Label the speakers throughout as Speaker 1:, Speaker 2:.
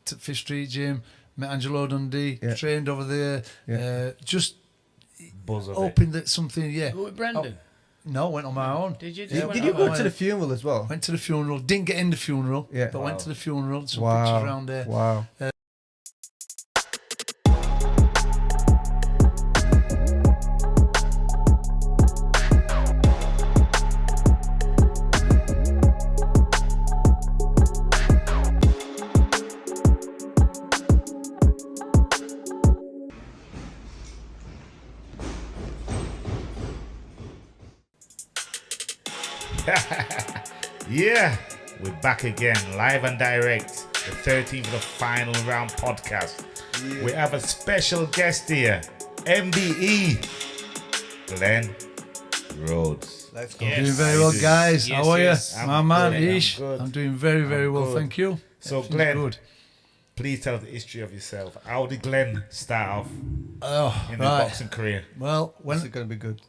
Speaker 1: worked at Fifth Street Gym, met Angelo Dundee, trained over there. Just hoping that something,
Speaker 2: Go with Brendan?
Speaker 1: No, went on my own.
Speaker 2: Did you?
Speaker 3: Did you go to the funeral as well?
Speaker 1: Went to the funeral. Didn't get in the funeral, but went to the funeral. Some pictures around there.
Speaker 3: Wow.
Speaker 4: Yeah, we're back again, live and direct, the 13th of the final round podcast. Yeah. We have a special guest here, MBE Glyn Rhodes.
Speaker 3: Let's go.
Speaker 1: Yes. Doing very well, guys. How are you? My man,
Speaker 4: good,
Speaker 1: Ish. I'm doing very, very well, thank you.
Speaker 4: So, Glyn, please tell the history of yourself. How did Glyn start off in his boxing career?
Speaker 1: Well,
Speaker 3: This is going to be good.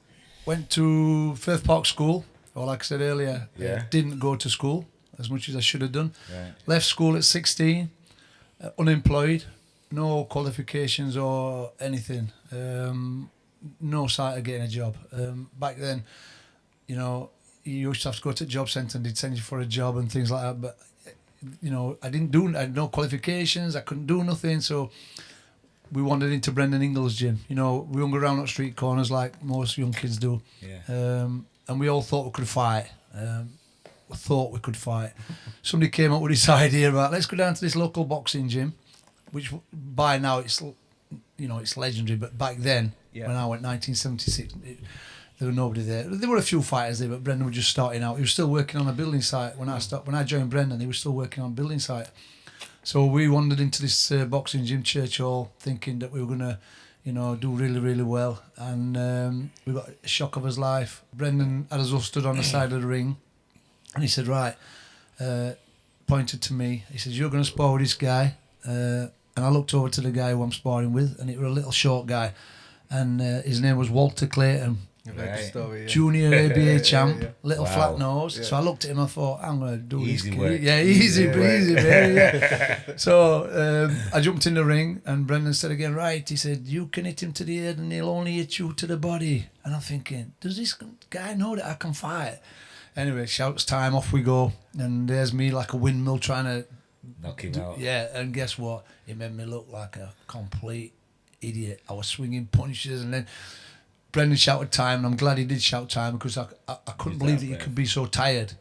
Speaker 1: Went to Firth Park School. Or like I said earlier, didn't go to school as much as I should have done. Right. Left school at 16, unemployed, no qualifications or anything. No sight of getting a job. Back then, you know, you used to have to go to the job centre and they'd send you for a job and things like that. But, you know, I had no qualifications, I couldn't do nothing. So we wandered into Brendan Ingall's gym. You know, we hung around at street corners like most young kids do. Yeah. And we all thought we could fight. Somebody came up with this idea about, let's go down to this local boxing gym, which by now it's legendary. But back then, when I went 1976, there were nobody there. There were a few fighters there, but Brendan was just starting out. He was still working on a building site when I joined Brendan. He was still working on a building site. So we wandered into this boxing gym, Church Hall, thinking that we were gonna, you know, do really, really well. And we got a shock of his life. Brendan had us all stood on the side of the ring. And he said, right, pointed to me. He says, you're going to spar with this guy. And I looked over to the guy who I'm sparring with, and it was a little short guy. And his name was Walter Clayton.
Speaker 3: Story,
Speaker 1: Junior ABA champ, little flat nose. Yeah. So I looked at him, I thought, I'm going to do
Speaker 4: easy
Speaker 1: this.
Speaker 4: Work.
Speaker 1: Yeah, easy breezy, man. Yeah. So I jumped in the ring, and Brendan said again, right, he said, you can hit him to the head and he'll only hit you to the body. And I'm thinking, does this guy know that I can fight? Anyway, shouts time, off we go. And there's me like a windmill trying to
Speaker 4: knock him out.
Speaker 1: Yeah, and guess what? It made me look like a complete idiot. I was swinging punches, and then Brendan shouted time, and I'm glad he did shout time, because I couldn't believe that you could be so tired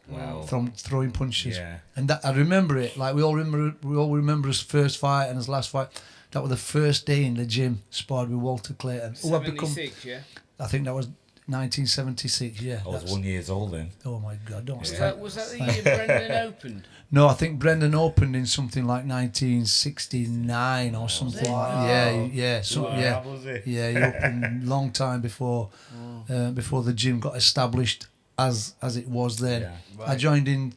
Speaker 1: from throwing punches. Yeah. And that, I remember it, like we all remember his first fight and his last fight. That was the first day in the gym, sparred with Walter Clayton.
Speaker 2: 76, yeah?
Speaker 1: I think that was 1976, yeah.
Speaker 4: I was 1 year old then.
Speaker 1: Oh my God, don't
Speaker 2: Was that the year Brendan opened?
Speaker 1: No, I think Brendan opened in something like 1969 or something like that. Yeah. Yeah, he opened long time before the gym got established as it was then. Yeah. Right. I joined in,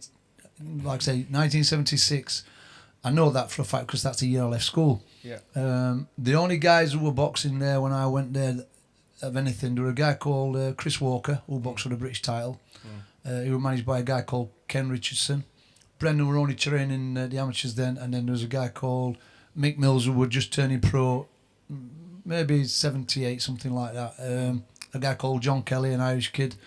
Speaker 1: like I say, 1976. I know that for a fact because that's the year I left school. Yeah. The only guys who were boxing there when I went there, of anything, there was a guy called Chris Walker who boxed for the British title. He was managed by a guy called Ken Richardson. Brendan were only training the amateurs then, and then there was a guy called Mick Mills who were just turning pro, maybe 78, something like that. A guy called John Kelly, an Irish kid,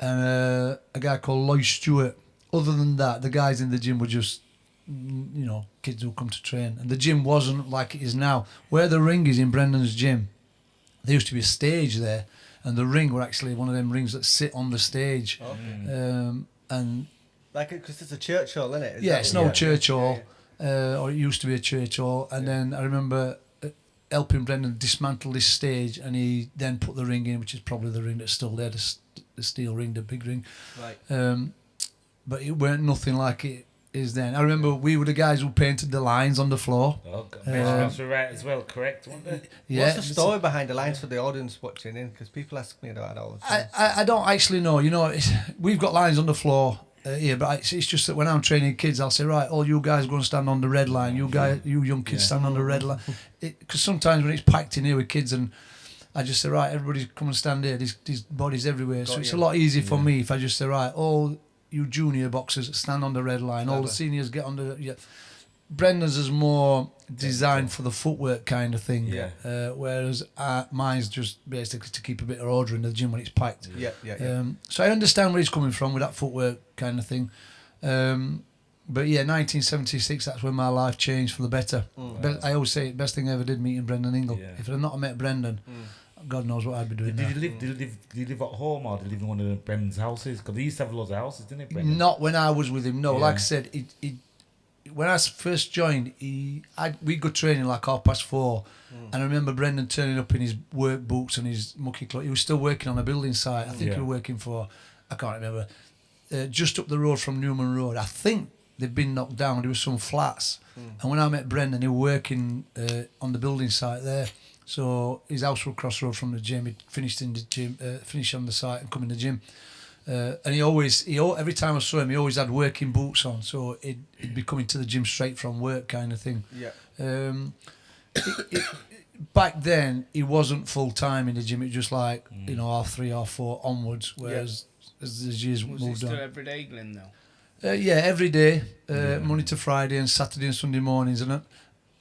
Speaker 1: and a guy called Lloyd Stewart. Other than that, the guys in the gym were just, you know, kids who come to train. And the gym wasn't like it is now. Where the ring is in Brendan's gym, there used to be a stage there, and the ring were actually one of them rings that sit on the stage. Okay. And
Speaker 3: like, because it's a church hall, isn't it?
Speaker 1: It's no church hall, or it used to be a church hall. And then I remember helping Brendan dismantle this stage, and he then put the ring in, which is probably the ring that's still there, the steel ring, the big ring. Right. But it weren't nothing like it is then. I remember we were the guys who painted the lines on the floor.
Speaker 4: Oh, measurements were right as well, correct, weren't they?
Speaker 3: Yeah. What's the story behind the lines for the audience watching in? Because people ask me about that all the time.
Speaker 1: I don't actually know. You know, we've got lines on the floor here, but it's just that when I'm training kids, I'll say, right, all you guys go and stand on the red line. You young kids stand on the red line. Because sometimes when it's packed in here with kids, and I just say, right, everybody come and stand here. These bodies everywhere. So it's a lot easier for me if I just say, right, all you junior boxers stand on the red line. All the seniors get on the... Yeah. Brendan's is more designed for the footwork kind of thing.
Speaker 4: Yeah.
Speaker 1: Whereas mine's just basically to keep a bit of order in the gym when it's packed.
Speaker 3: Yeah.
Speaker 1: So I understand where he's coming from with that footwork kind of thing. But yeah, 1976, that's when my life changed for the better. I always say, best thing I ever did meeting Brendan Ingle.
Speaker 4: Yeah.
Speaker 1: If I'd not met Brendan, God knows what I'd be doing now.
Speaker 4: Did you live at home or did you live in one of Brendan's houses? Because he used to have loads of houses, didn't he, Brendan?
Speaker 1: Not when I was with him. No,
Speaker 4: Yeah.
Speaker 1: like I said, when I first joined, we'd go training like 4:30, and I remember Brendan turning up in his work boots and his mucky clothes. He was still working on a building site. I think he was working for, I can't remember, just up the road from Newman Road. I think they'd been knocked down. There was some flats, and when I met Brendan, he was working on the building site there. So his house was across the road from the gym. He'd finished in the gym, finished on the site and come in the gym. And every time I saw him, he always had working boots on. So he'd be coming to the gym straight from work kind of thing.
Speaker 3: Yeah.
Speaker 1: Back then, he wasn't full time in the gym. It was just like, 3:30, 4:30 onwards. Whereas as the years
Speaker 2: Was
Speaker 1: moved
Speaker 2: it still
Speaker 1: on.
Speaker 2: every day, Glyn, though?
Speaker 1: Yeah, every day, Monday to Friday and Saturday and Sunday mornings. And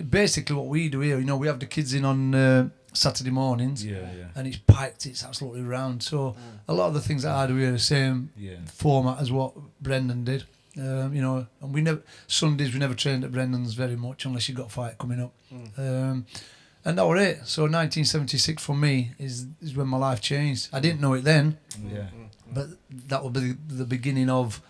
Speaker 1: basically what we do here, we have the kids in on Saturday mornings, and it's packed, it's absolutely round. So a lot of the things that I do here are the same format as what Brendan did. And Sundays we never trained at Brendan's very much unless you got a fight coming up. And that was it. So 1976 for me is when my life changed. I didn't know it then, but that would be the beginning of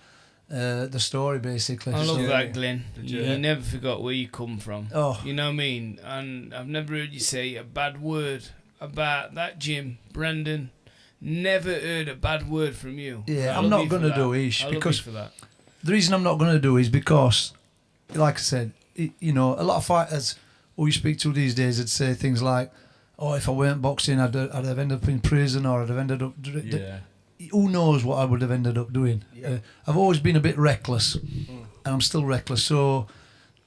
Speaker 1: the story, basically.
Speaker 2: I love
Speaker 1: So-
Speaker 2: that, Glyn.
Speaker 1: Yeah.
Speaker 2: You never forgot where you come from.
Speaker 1: Oh.
Speaker 2: You know what I mean? And I've never heard you say a bad word about that gym, Brendan. Never heard a bad word from you.
Speaker 1: Yeah,
Speaker 2: I
Speaker 1: I'm
Speaker 2: love
Speaker 1: not
Speaker 2: you
Speaker 1: going
Speaker 2: for
Speaker 1: to do
Speaker 2: that.
Speaker 1: Ish
Speaker 2: I love you
Speaker 1: because
Speaker 2: for that.
Speaker 1: the reason I'm not going to do is because, like I said, a lot of fighters who you speak to these days would say things like, "Oh, if I weren't boxing, I'd have ended up in prison, or I'd have ended up." Who knows what I would have ended up doing?
Speaker 3: Yeah.
Speaker 1: I've always been a bit reckless, and I'm still reckless. So,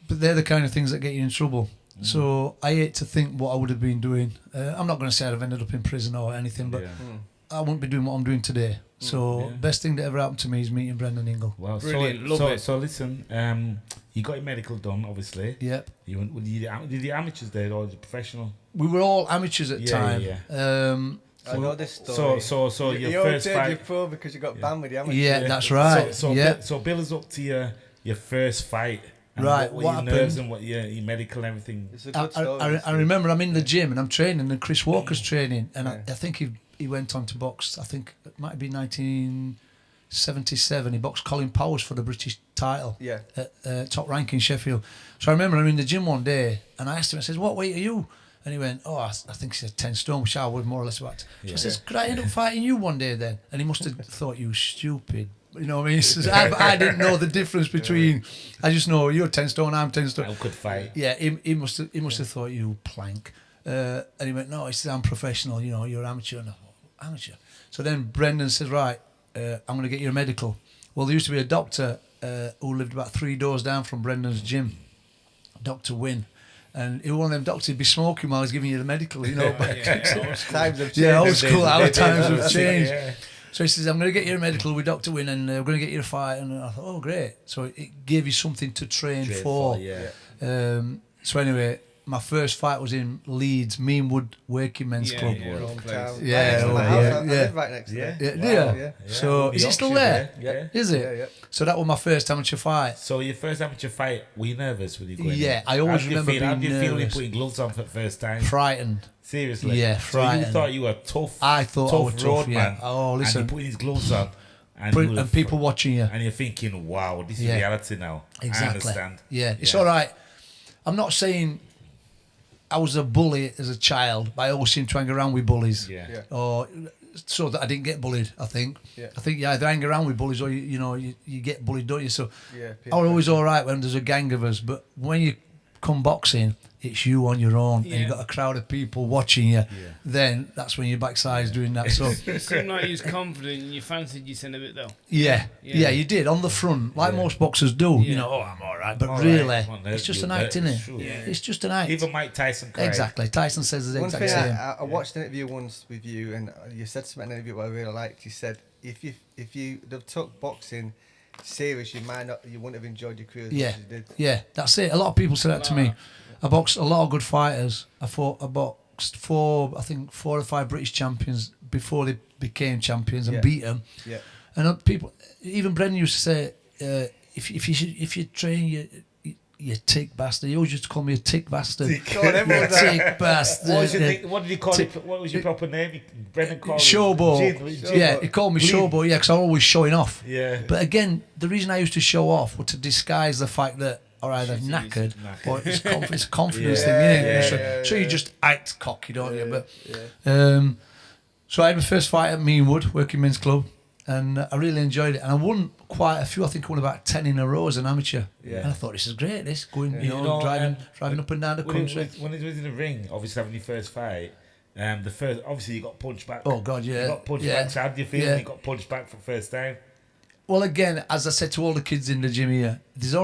Speaker 1: but they're the kind of things that get you in trouble. So I hate to think what I would have been doing. I'm not going to say I'd have ended up in prison or anything, but I wouldn't be doing what I'm doing today. So best thing that ever happened to me is meeting Brendan Ingle.
Speaker 4: Well,
Speaker 2: Brilliant, love it.
Speaker 4: So listen, you got your medical done, obviously.
Speaker 1: Yep.
Speaker 4: Did the amateurs there or the professional?
Speaker 1: We were all amateurs at the time.
Speaker 3: I know this story.
Speaker 4: So
Speaker 3: you
Speaker 4: your first
Speaker 3: turned
Speaker 4: fight.
Speaker 3: your pro because you got banned with the amateur.
Speaker 1: Yeah, that's right.
Speaker 4: So build us up to your first fight. And
Speaker 1: Right,
Speaker 4: What
Speaker 1: what
Speaker 4: your nerves
Speaker 1: happened?
Speaker 4: and what your medical and everything.
Speaker 3: It's a good story.
Speaker 1: I remember I'm in the gym and I'm training, and Chris Walker's training, and I think he went on to box. I think it might have been 1977. He boxed Colin Powers for the British title.
Speaker 3: Yeah.
Speaker 1: At top rank in Sheffield. So I remember I'm in the gym one day, and I asked him. I said, "What weight are you?" And he went, "Oh, I think he said 10 stone, which I was more or less about." So I says, "Could I end up fighting you one day then?" And he must have thought, "You stupid." You know what I mean? He says, I didn't know the difference between. I just know you're 10 stone, I'm 10 stone.
Speaker 4: I could fight.
Speaker 1: Yeah, he must have thought, "You plank." And he went, "No," he said, "I'm professional. You're amateur." And I thought, "Amateur?" So then Brendan says, "Right, I'm going to get you a medical." Well, there used to be a doctor who lived about 3 doors down from Brendan's gym, Dr. Wynne. And he was one of them doctors, he'd be smoking while he's giving you the medical,
Speaker 3: Times have changed.
Speaker 1: Yeah, old school, our times have changed.
Speaker 4: Yeah.
Speaker 1: So he says, "I'm going to get you a medical with Dr. Wynne, and we're going to get you a fight." And I thought, "Oh, great." So it gave you something to train for. So anyway, my first fight was in Leeds, Meanwood Working Men's Club.
Speaker 2: Yeah,
Speaker 3: Hometown.
Speaker 1: Yeah,
Speaker 3: Right next to my
Speaker 1: yeah,
Speaker 3: house.
Speaker 1: yeah.
Speaker 3: I live right next to
Speaker 4: Yeah.
Speaker 3: it.
Speaker 1: Yeah. So is it still there?
Speaker 4: Yeah.
Speaker 1: Is it?
Speaker 3: Yeah.
Speaker 1: So that was my first amateur fight.
Speaker 4: So your first amateur fight, were you nervous when you going in?
Speaker 1: Yeah, I always remember
Speaker 4: How did you
Speaker 1: being
Speaker 4: feel when you
Speaker 1: nervous.
Speaker 4: putting gloves on for the first time?
Speaker 1: Frightened.
Speaker 4: Seriously?
Speaker 1: Yeah,
Speaker 4: So you
Speaker 1: frightened.
Speaker 4: thought you were tough.
Speaker 1: I thought I was tough,
Speaker 4: road
Speaker 1: yeah.
Speaker 4: man.
Speaker 1: Oh,
Speaker 4: And
Speaker 1: listen.
Speaker 4: you're putting his gloves on.
Speaker 1: And people watching you.
Speaker 4: And you're thinking, wow, this is
Speaker 1: Yeah.
Speaker 4: reality now.
Speaker 1: Exactly.
Speaker 4: I understand.
Speaker 1: Yeah, it's all right. I'm not saying I was a bully as a child, but I always seemed to hang around with bullies.
Speaker 4: Yeah.
Speaker 1: Or so that I didn't get bullied, I think.
Speaker 3: Yeah.
Speaker 1: I think you either hang around with bullies or you get bullied, don't you? So
Speaker 3: Yeah,
Speaker 1: I was always all right when there's a gang of us, but when you come boxing, it's you on your own, and
Speaker 2: Yeah.
Speaker 1: you've got a crowd of people watching you. Then that's when your backside's doing that. So
Speaker 2: You seemed like you was confident and you fancied yourself a bit, though.
Speaker 1: yeah, you did on the front, like most boxers do.
Speaker 2: Yeah.
Speaker 1: Oh, I'm all right, but
Speaker 4: All
Speaker 1: really,
Speaker 4: right. Come on,
Speaker 1: it's just
Speaker 4: you're
Speaker 1: an act,
Speaker 4: there,
Speaker 1: isn't it?
Speaker 4: it's true.
Speaker 2: Yeah.
Speaker 1: It's just an act.
Speaker 4: Even Mike Tyson cried.
Speaker 1: Exactly. Tyson says the
Speaker 3: One
Speaker 1: exact
Speaker 3: thing
Speaker 1: same.
Speaker 3: I watched an interview once with you, and you said something in an interview what I really liked. You said if you'd have took boxing serious, you wouldn't have enjoyed your career as
Speaker 1: Yeah,
Speaker 3: much as you did.
Speaker 1: yeah, that's it. A lot of people say that to me. I boxed a lot of good fighters. I boxed four or five British champions before they became champions and beat them.
Speaker 3: Yeah.
Speaker 1: And people, even Brendan used to say, if you train, you tick bastard. He always used to call me a tick bastard.
Speaker 3: Tick bastard.
Speaker 4: What did he call it? What was your proper name? Brendan called
Speaker 1: Showboat. Yeah, he called me Showboat. Yeah, because I'm always showing off.
Speaker 4: Yeah.
Speaker 1: But again, the reason I used to show off was to disguise the fact that or either knackered or it's a confidence thing, isn't it? So you just act cocky, don't you? But so I had my first fight at Meanwood, Working Men's Club, and I really enjoyed it. And I won quite a few. I think I won about 10 in a row as an amateur. Yeah. And I thought, this is great. This going, driving up and down the country.
Speaker 4: When he was in the ring, obviously having your first fight. Obviously you got punched back.
Speaker 1: Oh God, yeah.
Speaker 4: You got punched back. So how did you feel when you got punched back for the first time?
Speaker 1: Well, again, as I said to all the kids in the gym here, there's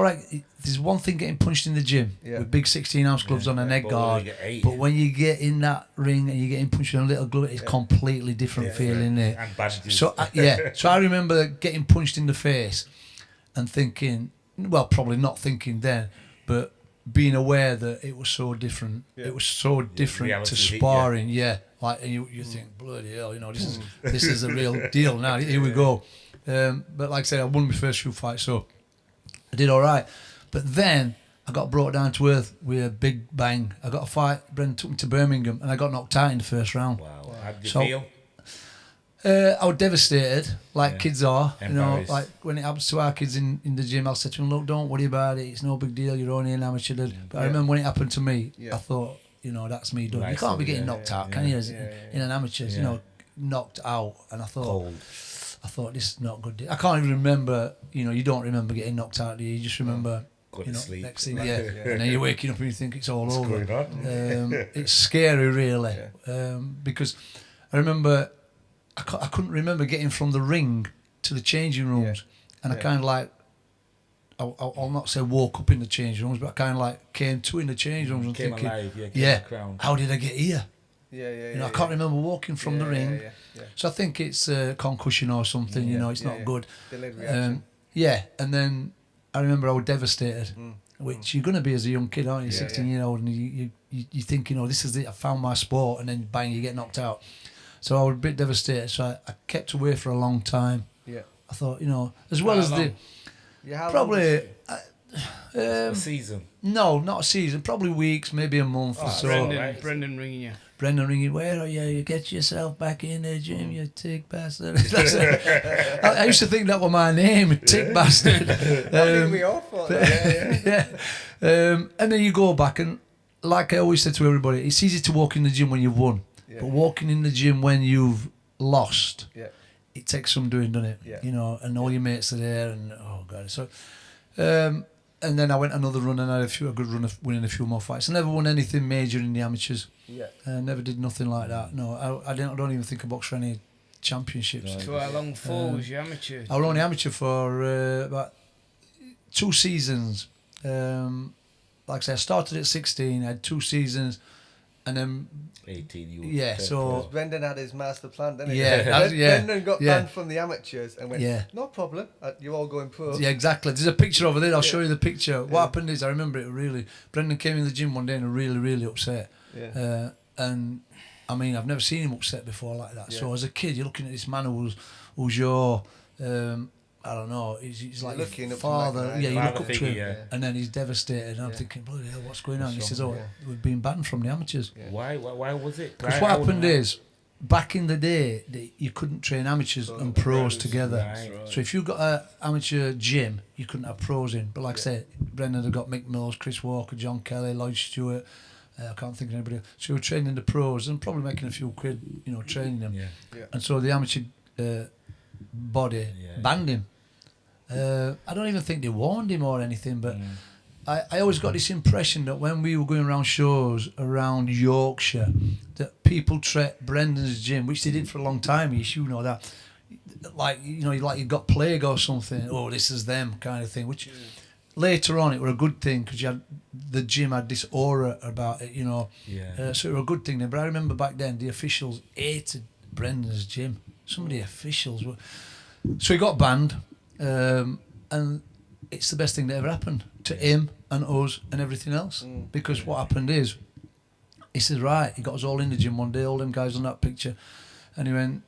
Speaker 1: one thing getting punched in the gym with big 16-ounce gloves on an egg guard, but when you get in that ring and you're getting punched in a little glove, it's completely different feeling there.
Speaker 4: And bandages.
Speaker 1: So I remember getting punched in the face and thinking, well, probably not thinking then, but being aware that it was so different. It was so different to sparring. Like and you think, bloody hell, this is a real deal now. Here we go. But like I said, I won my first few fights, so I did all right. But then I got brought down to earth with a big bang. I got a fight. Brendan took me to Birmingham, and I got knocked out in the first round.
Speaker 4: Wow. How did you
Speaker 1: feel? I was devastated, like kids are. Like when it happens to our kids in the gym, I'll say to them, look, don't worry about it. It's no big deal. You're only an amateur. But I remember when it happened to me, I thought, that's me done. You can't be getting knocked out, can you? In an amateur, knocked out. And I thought, this is not good. I can't even remember, you don't remember getting knocked out, do you? You just remember, next thing, and then you're waking up and you think it's all over. It's scary, really, because I remember I couldn't remember getting from the ring to the changing rooms, and I kind of like, I'll not say woke up in the changing rooms, but I kind of like came to in the changing rooms and thinking, how did I get here? I can't remember walking from the ring. So I think it's a concussion or something, it's not good. And then I remember I was devastated, which you're going to be as a young kid, aren't you? 16-year-old, and you think, this is it, I found my sport, and then bang, you get knocked out. So I was a bit devastated, so I kept away for a long time. I thought, as well as probably...
Speaker 4: a season?
Speaker 1: No, not a season. Probably weeks, maybe a month or so.
Speaker 2: Brendan ringing you.
Speaker 1: Brendan ringing, where are you? You get yourself back in the gym, you tick bastard. I used to think that was my name, tick bastard.
Speaker 3: We all thought that,
Speaker 1: and then you go back, and like I always said to everybody, it's easy to walk in the gym when you've won, but walking in the gym when you've lost, it takes some doing, doesn't it? And all your mates are there, and oh God. So, and then I went another run and I had a good run of winning a few more fights. I never won anything major in the amateurs. Never did nothing like that. No, I don't even think I boxed for any championships.
Speaker 2: So how long for was you amateur?
Speaker 1: I was only amateur for about 2 seasons. Like I said, I started at 16, I had 2 seasons, and then
Speaker 4: 18.
Speaker 1: So
Speaker 3: Brendan had his master plan, didn't he?
Speaker 1: Brendan
Speaker 3: got banned from the amateurs and went, no problem, you're all going pro.
Speaker 1: Yeah, exactly. There's a picture over there. I'll show you the picture. What happened is, I remember it really. Brendan came in the gym one day and really, really upset. And I mean, I've never seen him upset before like that. So as a kid, you're looking at this man who's your, I don't know, he's like your father. You look up to him, and then he's devastated. And I'm thinking, bloody hell, what's going on? He says, we've been banned from the amateurs.
Speaker 4: Why was it?
Speaker 1: Because what happened is, back in the day, you couldn't train amateurs and pros together. Right. So if you got an amateur gym, you couldn't have pros in. But like I said, Brendan had got Mick Mills, Chris Walker, John Kelly, Lloyd Stewart. I can't think of anybody else. So we were training the pros and probably making a few quid, training them. And so the amateur body banned him. I don't even think they warned him or anything, but I always got this impression that when we were going around shows around Yorkshire, that people treat Brendan's gym, which they did for a long time, you know that, like you got plague or something. Oh, this is them kind of thing. Which later on it were a good thing because the gym had this aura about it, so it was a good thing then. But I remember back then the officials hated Brendan's gym. Some of the officials were. So he got banned. and it's the best thing that ever happened to him and us and everything else. Because what happened is, he said, right, he got us all in the gym one day, all them guys on that picture, and he went,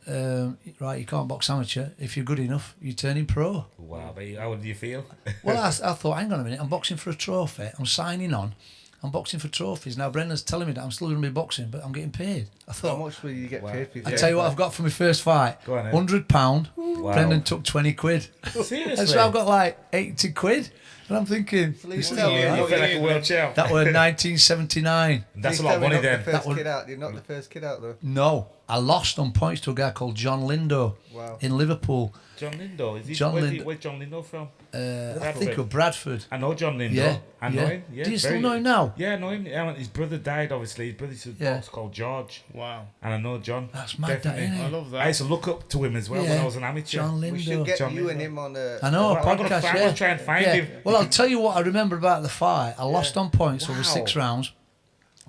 Speaker 1: right, you can't box amateur. If you're good enough, you turn in pro.
Speaker 4: Wow, mate, how do you feel?
Speaker 1: Well, I thought, hang on a minute, I'm boxing for a trophy, I'm signing on, I'm boxing for trophies. Now Brendan's telling me that I'm still going to be boxing, but I'm getting paid. I thought,
Speaker 3: how much will you get paid for?
Speaker 1: I tell you what, I've got for my first fight,
Speaker 4: Go on, then.
Speaker 1: £100.
Speaker 4: Wow.
Speaker 1: Brendan took 20 quid.
Speaker 4: Seriously?
Speaker 1: And so I've got like 80 quid. And I'm thinking, this is
Speaker 3: tell
Speaker 1: all
Speaker 3: me
Speaker 4: You
Speaker 1: right.
Speaker 4: feel like a world champ.
Speaker 1: That was 1979.
Speaker 4: That's a lot of money then.
Speaker 3: The first kid out. You're not the first kid out though.
Speaker 1: No, I lost on points to a guy called John Lindo in Liverpool.
Speaker 4: John Lindo, is he?
Speaker 1: John
Speaker 4: Where's John Lindo from?
Speaker 1: I think of Bradford.
Speaker 4: I know John Lindo.
Speaker 1: Yeah,
Speaker 4: I know
Speaker 1: yeah.
Speaker 4: him. Yeah,
Speaker 1: Do you still know him now?
Speaker 4: Yeah, I know him. His brother died, obviously. His brother used to box called George.
Speaker 2: Wow.
Speaker 4: And I know John.
Speaker 1: That's mad, that,
Speaker 4: Definitely.
Speaker 1: isn't
Speaker 2: I
Speaker 1: it?
Speaker 2: love that.
Speaker 4: I used to look up to him as well when I was an amateur.
Speaker 1: John
Speaker 3: We should
Speaker 1: Lindo.
Speaker 3: get
Speaker 4: John
Speaker 3: you
Speaker 4: Lindo.
Speaker 3: and him on a.
Speaker 1: I know, a
Speaker 4: I'm gonna
Speaker 1: podcast,
Speaker 4: I'm gonna try and find him.
Speaker 1: Well, I'll tell you what I remember about the fight. I lost on points over
Speaker 4: Wow.
Speaker 1: 6 rounds.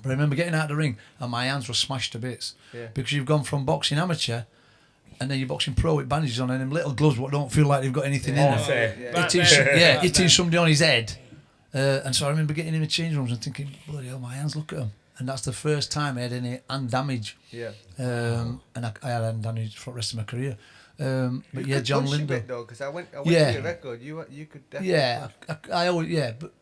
Speaker 1: But I remember getting out of the ring and my hands were smashed to bits.
Speaker 3: Yeah.
Speaker 1: Because you've gone from boxing amateur and then you're boxing pro with bandages on and them little gloves what don't feel like they've got anything in
Speaker 4: Oh,
Speaker 1: them.
Speaker 4: say.
Speaker 1: Hitting somebody on his head. And so I remember getting in the change rooms and thinking, bloody hell, my hands, look at them. And that's the first time I had any hand damage.
Speaker 3: Yeah.
Speaker 1: And I had hand damage for the rest of my career. But
Speaker 3: You
Speaker 1: yeah,
Speaker 3: could
Speaker 1: John
Speaker 3: punch a
Speaker 1: Lindo.
Speaker 3: bit though, because I went
Speaker 1: Yeah.
Speaker 3: to your record. You could definitely.
Speaker 1: Yeah, I always, but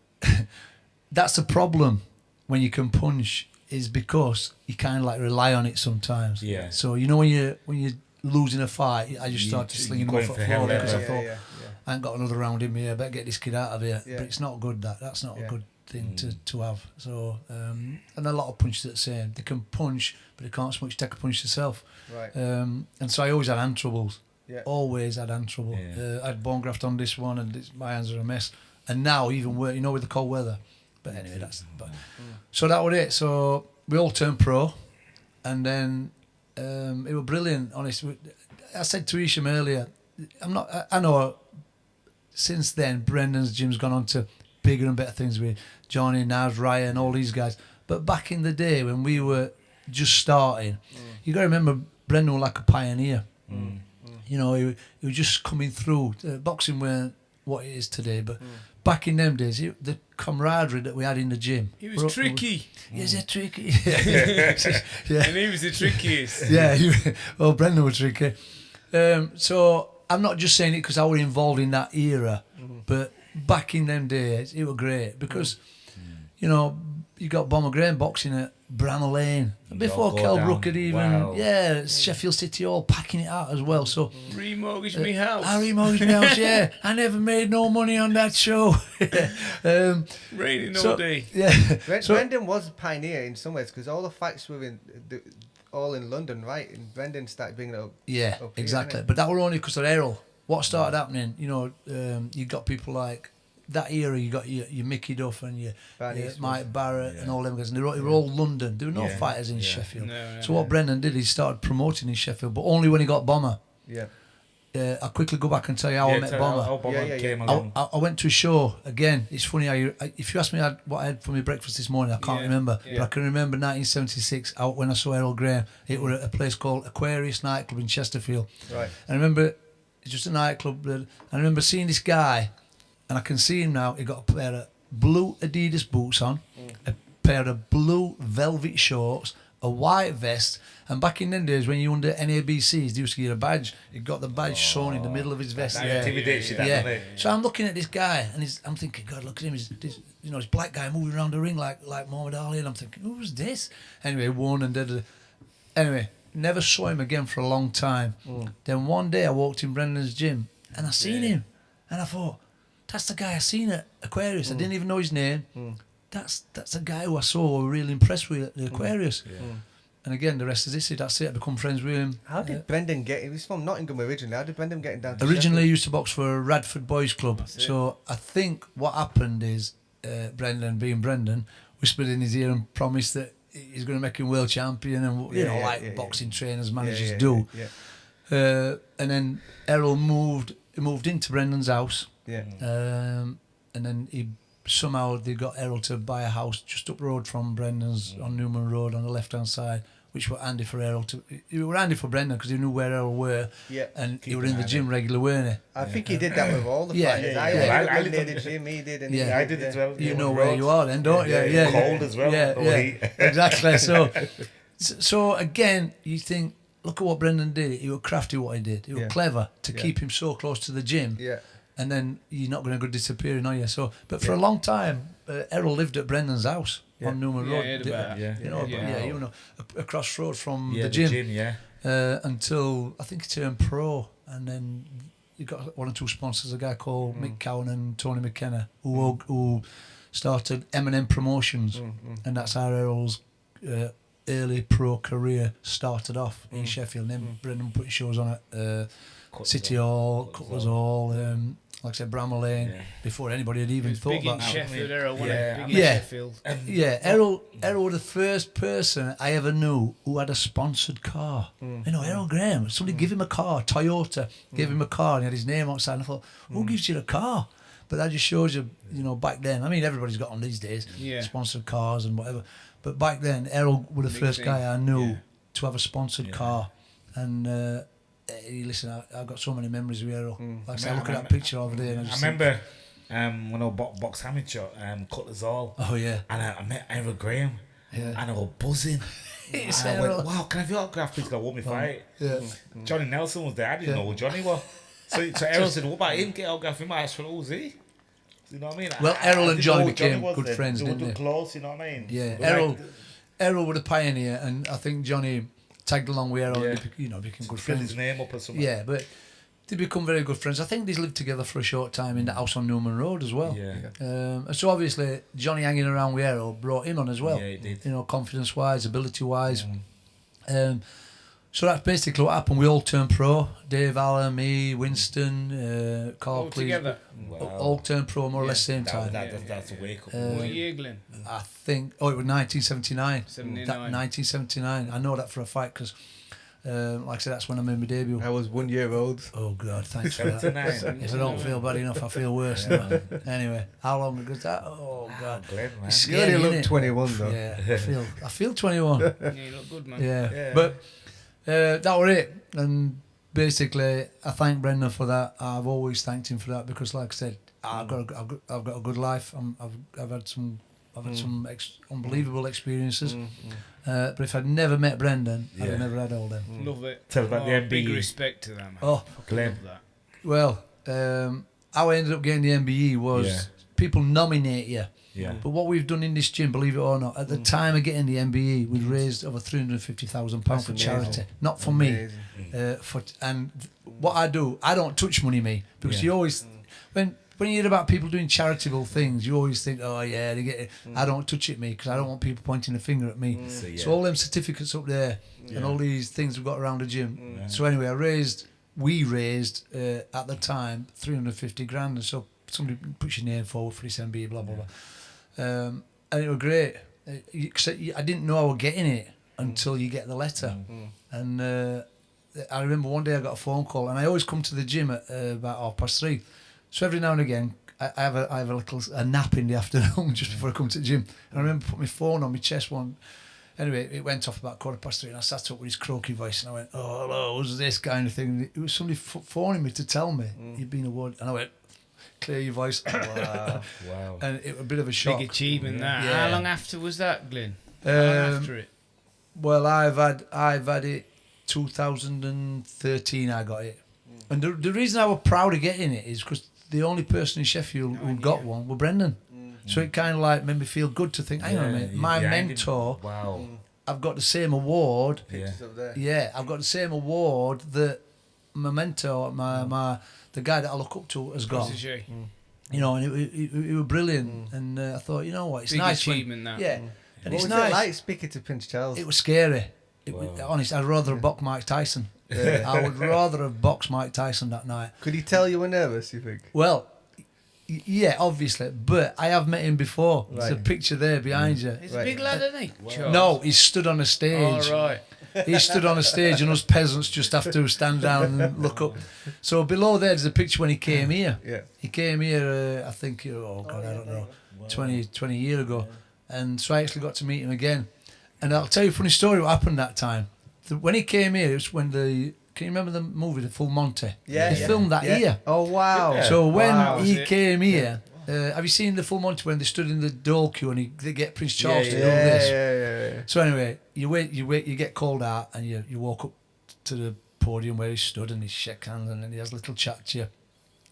Speaker 1: that's the problem when you can punch is because you kind of like rely on it sometimes.
Speaker 4: Yeah.
Speaker 1: So you know when you're losing a fight, I just started slinging him
Speaker 4: going
Speaker 1: off
Speaker 4: for
Speaker 1: the floor
Speaker 4: hell,
Speaker 1: because I
Speaker 3: yeah,
Speaker 1: thought
Speaker 3: yeah.
Speaker 1: I ain't got another round in me here. I better get this kid out of here.
Speaker 3: Yeah.
Speaker 1: But it's not good. That's not a
Speaker 3: Yeah.
Speaker 1: good thing to have. So and a lot of punches that the same. They can punch, but they can't so much take a punch themselves.
Speaker 3: Right.
Speaker 1: And so I always had hand troubles.
Speaker 3: Yeah.
Speaker 1: Always had hand trouble.
Speaker 4: Yeah.
Speaker 1: I had bone graft on this one, and my hands are a mess. And now even worse, with the cold weather. But anyway, so that was it. So we all turned pro, and then it was brilliant. Honest, I said to Isham earlier, I know. Since then, Brendan's gym's gone on to bigger and better things with Johnny, Naz, Ryan, all these guys. But back in the day when we were just starting, you got to remember Brendan was like a pioneer. He was just coming through. Boxing weren't what it is today, but back in them days, the camaraderie that we had in the gym.
Speaker 2: He was tricky.
Speaker 1: Is it tricky?
Speaker 2: And he was the trickiest.
Speaker 1: Well, Brendan was tricky. So I'm not just saying it because I was involved in that era, but back in them days, it was great because, you got Bomber Graham boxing at Bramall Lane before
Speaker 4: go
Speaker 1: Kel
Speaker 4: down.
Speaker 1: Brook had even,
Speaker 4: Wow.
Speaker 1: Sheffield City Hall packing it out as well. So
Speaker 2: Remortgaged me house.
Speaker 1: I remortgaged my house. Yeah, I never made no money on that show.
Speaker 2: Raining all day.
Speaker 1: Yeah.
Speaker 3: Brendan was a pioneer in some ways because all the facts were all in London, right? And Brendan started bringing it up.
Speaker 1: Yeah,
Speaker 3: up here,
Speaker 1: exactly.
Speaker 3: innit?
Speaker 1: But that were only because of Errol. What started happening, you got people like that era. You got your Mickey Duff and your Mike Barrett and all them guys. And they were all London. There were no fighters in Sheffield. So what Brendan did, he started promoting in Sheffield, but only when he got Bomber.
Speaker 3: Yeah.
Speaker 1: I'll quickly go back and tell you how I met Bomber.
Speaker 4: How Bomber came along.
Speaker 1: I went to a show again. It's funny how if you ask me what I had for my breakfast this morning, I can't remember. But I can remember 1976 when I saw Errol Graham. It was at a place called Aquarius nightclub in Chesterfield.
Speaker 3: Right.
Speaker 1: And I remember it's just a nightclub. And I remember seeing this guy, and I can see him now. He got a pair of blue Adidas boots on, a pair of blue velvet shorts, a white vest. And back in them days, when you under NABCs, they used to get a badge. He got the badge sewn in the middle of his vest.
Speaker 4: That intimidates you, doesn't it?
Speaker 1: So I'm looking at this guy, and I'm thinking, God, look at him. He's this black guy moving around the ring like Muhammad Ali. And I'm thinking, who's this? Anyway, won and did. Anyway, never saw him again for a long time. Then one day I walked in Brendan's gym, and I seen him, and I thought, that's the guy I seen at Aquarius. I didn't even know his name. That's a guy who I saw really impressed with at the Aquarius. And again, the rest is history. That's it. I become friends with him.
Speaker 3: How did Brendan get? He was from Nottingham originally. How did Brendan get down to
Speaker 1: Originally, he
Speaker 3: Sheffield?
Speaker 1: used to box for Radford Boys Club. So I think what happened is Brendan, being Brendan, whispered in his ear and promised that he's going to make him world champion, and boxing trainers, managers do.
Speaker 3: Yeah.
Speaker 1: And then Errol moved into Brendan's house.
Speaker 3: Yeah.
Speaker 1: And then they got Errol to buy a house just up the road from Brendan's on Newman Road on the left hand side which were handy for Errol. It were handy for Brendan because he knew where Errol were, and he were in the gym regular, weren't he?
Speaker 3: I think he did that with all the fighters. I lived near the gym, he did, and
Speaker 4: I did as well.
Speaker 1: You know where you are then, don't you?
Speaker 4: Yeah. Cold as well.
Speaker 1: Yeah. Exactly. So again, you think, look at what Brendan did. He was crafty what he did. He was clever to keep him so close to the gym.
Speaker 3: Yeah.
Speaker 1: And then you're not going to go disappearing, are you? So, but for a long time, Errol lived at Brendan's house on Newman Road. You know, across road from the gym. Until I think he turned pro, and then you got one or two sponsors. A guy called Mick Cowan and Tony McKenna, who started M&M Promotions, and that's how Errol's early pro career started off in Sheffield. And then Brendan putting shows on at City Hall, Cutler's Hall, like I said, Bramall Lane, before anybody had even thought about that.
Speaker 2: Sheffield, Errol, big in Sheffield.
Speaker 1: Errol was the first person I ever knew who had a sponsored car. You know, Errol Graham, somebody gave him a car, Toyota gave him a car, and he had his name outside, and I thought, who gives you a car? But that just shows you, you know, back then, I mean, everybody's got on these days, sponsored cars and whatever, but back then, Errol was the first guy I knew to have a sponsored car, and listen, I've got so many memories with Errol. Like I said, look at that picture over there. And I
Speaker 4: remember when I box amateur, Cutler's Hall.
Speaker 1: Oh yeah.
Speaker 4: And I met Errol Graham. Yeah. And I was buzzing. And I went, wow, can I have your autograph, please? I want me fight.
Speaker 1: Yeah.
Speaker 4: Johnny Nelson was there. I didn't know who Johnny was. So Errol said, what about him? Get autograph him. I asked for who's he? You know what I mean?
Speaker 1: Well, Errol and Johnny became good friends, didn't they?
Speaker 4: Close, you know what I mean?
Speaker 1: Yeah. Errol was a pioneer, and I think Johnny tagged along with Errol, and became good friends.
Speaker 4: His name up or something.
Speaker 1: Yeah, but they become very good friends. I think they lived together for a short time in the house on Newman Road as well. So obviously Johnny hanging around with Errol brought him on as well.
Speaker 4: Yeah, he did.
Speaker 1: You know, confidence-wise, ability-wise. So that's basically what happened. We all turned pro. Dave Allen, me, Winston, Carl
Speaker 2: all together.
Speaker 1: All turned pro more or less same time.
Speaker 4: That's a wake up.
Speaker 2: What year, Glyn?
Speaker 1: I think, it was 1979.
Speaker 2: 1979.
Speaker 1: I know that for a fact because, like I said, that's when I made my debut.
Speaker 3: I was 1 year old.
Speaker 1: Oh, God, thanks for that. If I don't feel bad enough, I feel worse. Anyway, how long ago was that? Oh, God.
Speaker 3: You only look 21, though.
Speaker 1: Yeah, I feel 21.
Speaker 2: Yeah, you look good, man.
Speaker 1: Yeah. But that was it. And basically, I thank Brendan for that. I've always thanked him for that because, like I said, I've got a good life. I've had some unbelievable experiences. But if I'd never met Brendan, I'd have never had all them.
Speaker 2: Love it.
Speaker 4: Tell about the MBE.
Speaker 2: Big respect to that, man.
Speaker 1: Oh,
Speaker 4: Glyn.
Speaker 2: Love that.
Speaker 1: Well, how I ended up getting the MBE was people nominate you.
Speaker 4: Yeah.
Speaker 1: But what we've done in this gym, believe it or not, at the time of getting the MBE, we'd raised over £350,000 for charity. Not for me. What I do, I don't touch money, me, because you always when you hear about people doing charitable things, you always think, oh yeah, they get it. I don't touch it, me, because I don't want people pointing the finger at me. So all them certificates up there and all these things we've got around the gym. So anyway, we raised at the time 350 grand, and so somebody puts your name forward for this MBE, blah blah blah. And it was great. I didn't know I was getting it until you get the letter. And I remember one day I got a phone call, and I always come to the gym at about 3:30. So every now and again, I have a nap in the afternoon just before I come to the gym. And I remember putting my phone on my chest one. Anyway, it went off about 3:15, and I sat up with his croaky voice, and I went, "Oh, hello, who's this?" kind of thing. It was somebody phoning me to tell me you'd been awarded, and I went, "Clear your voice."
Speaker 4: Wow.
Speaker 1: And it was a bit of a shock.
Speaker 2: Big achievement, that.
Speaker 1: Yeah.
Speaker 2: How long after was that, Glyn? How long after it?
Speaker 1: Well, I've had it 2013. I got it, and the reason I was proud of getting it is because the only person in Sheffield who got one was Brendan. So it kind of like made me feel good to think, hang on a minute, my mentor.
Speaker 4: Wow.
Speaker 1: I've got the same award.
Speaker 3: Yeah.
Speaker 1: I've got the same award that my mentor, the guy that I look up to, has got. You know, and it was brilliant. And I thought, you know what, it's
Speaker 2: big
Speaker 1: nice.
Speaker 2: Achievement, that.
Speaker 1: Yeah. And
Speaker 3: What
Speaker 1: it's
Speaker 3: was
Speaker 1: nice.
Speaker 3: it like speaking to Prince Charles?
Speaker 1: It was scary. Honest, I'd rather have boxed Mike Tyson. I would rather have boxed Mike Tyson that night.
Speaker 3: Could he tell you were nervous, you think?
Speaker 1: Well, yeah, obviously, but I have met him before.
Speaker 3: Right.
Speaker 1: There's a picture there behind you.
Speaker 2: He's a big lad, isn't he? Charles?
Speaker 1: No, he stood on a stage.
Speaker 2: Oh, right.
Speaker 1: He stood on a stage, and us peasants just have to stand down and look up. So below there's a picture when he came here.
Speaker 3: Yeah.
Speaker 1: He came here, I think, I don't know, 20 years ago. And so I actually got to meet him again. And I'll tell you a funny story what happened that time. When he came here, it was when can you remember the movie, The Full Monty?
Speaker 3: Yeah.
Speaker 1: They filmed that here.
Speaker 3: Oh, wow.
Speaker 4: Yeah.
Speaker 1: So when
Speaker 3: Wow.
Speaker 1: he came here, have you seen The Full Monty when they stood in the dole queue and they get Prince Charles to do this?
Speaker 3: Yeah.
Speaker 1: So anyway, you get called out and you walk up to the podium where he stood and he shakes hands and then he has a little chat to you.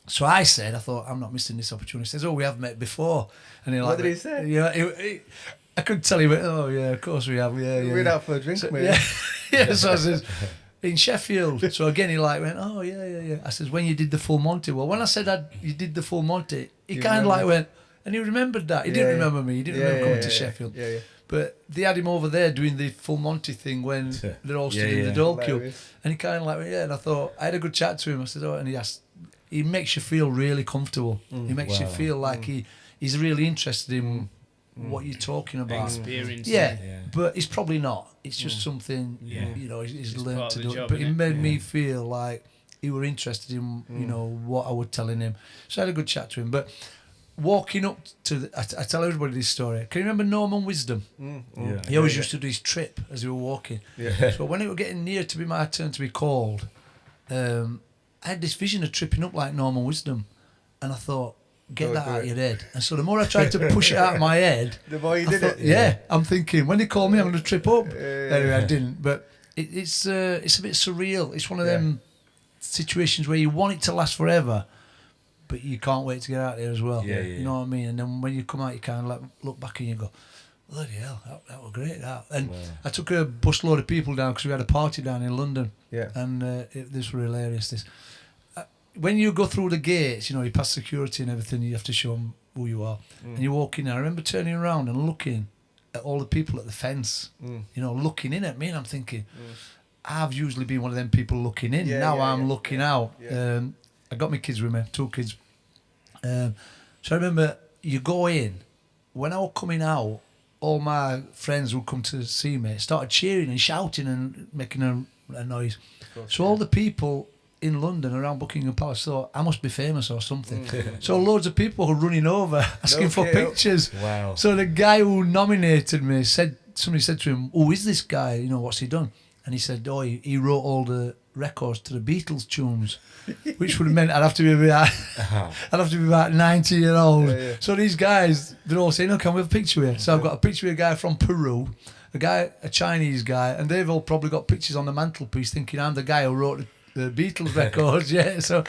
Speaker 1: So I thought, I'm not missing this opportunity. He says, oh, we have met before. And he
Speaker 3: What did he say?
Speaker 1: Yeah, I couldn't tell him, oh yeah, of course we have, yeah.
Speaker 3: We're out for a drink,
Speaker 1: So,
Speaker 3: mate.
Speaker 1: yeah, so I says, in Sheffield. So again, he went, oh yeah. I says, when you did the Full Monty. Well, when I said you did the Full Monty, he kind of went, and he remembered that. He didn't remember me. He didn't remember coming to Sheffield.
Speaker 3: Yeah.
Speaker 1: But they had him over there doing the Full Monty thing when they're all stood in the dole queue.
Speaker 3: Hilarious.
Speaker 1: And he kind of went, yeah. And I thought, I had a good chat to him. I said, oh, and he makes you feel really comfortable. He makes you feel like he's really interested in what you're talking about.
Speaker 2: Experience.
Speaker 1: Yeah, but it's probably not. It's just something he's learned to do. But it made me feel like he were interested in what I was telling him. So I had a good chat to him. But walking up to I tell everybody this story. Can you remember Norman Wisdom?
Speaker 4: Yeah.
Speaker 1: He always used to do his trip as we were walking.
Speaker 3: Yeah.
Speaker 1: So when it was getting near to be my turn to be called, I had this vision of tripping up like Norman Wisdom, and I thought, get that out of your head. And so the more I tried to push it out of my head,
Speaker 3: The more you did it.
Speaker 1: Yeah, I'm thinking when they call me, I'm going to trip up. Anyway, I didn't. But it's a bit surreal. It's one of them situations where you want it to last forever, but you can't wait to get out there as well.
Speaker 4: Yeah.
Speaker 1: You know what I mean? And then when you come out, you kind of look back and you go, bloody hell, that was great. That. And I took a busload of people down because we had a party down in London.
Speaker 3: Yeah.
Speaker 1: And this was hilarious. When you go through the gates, you pass security and everything, you have to show them who you are. And you walk in there. I remember turning around and looking at all the people at the fence, looking in at me, and I'm thinking, I've usually been one of them people looking in. Now I'm looking out.
Speaker 3: Yeah.
Speaker 1: I got my kids with me, 2 kids. So I remember you go in. When I was coming out, all my friends would come to see me, started cheering and shouting and making a noise. So all the people in London around Buckingham Palace thought I must be famous or something. So loads of people were running over asking for pictures.
Speaker 4: Wow.
Speaker 1: So the guy who nominated me somebody said to him, "Oh, is this guy? What's he done?" And he said, "Oh, he wrote all the records to the Beatles tunes," which would have meant I'd have to be about 90-year-old.
Speaker 3: Yeah.
Speaker 1: So these guys, they're all saying, "Oh, can we have a picture with you?" So I've got a picture with a guy from Peru, a Chinese guy, and they've all probably got pictures on the mantelpiece thinking I'm the guy who wrote the Beatles records. So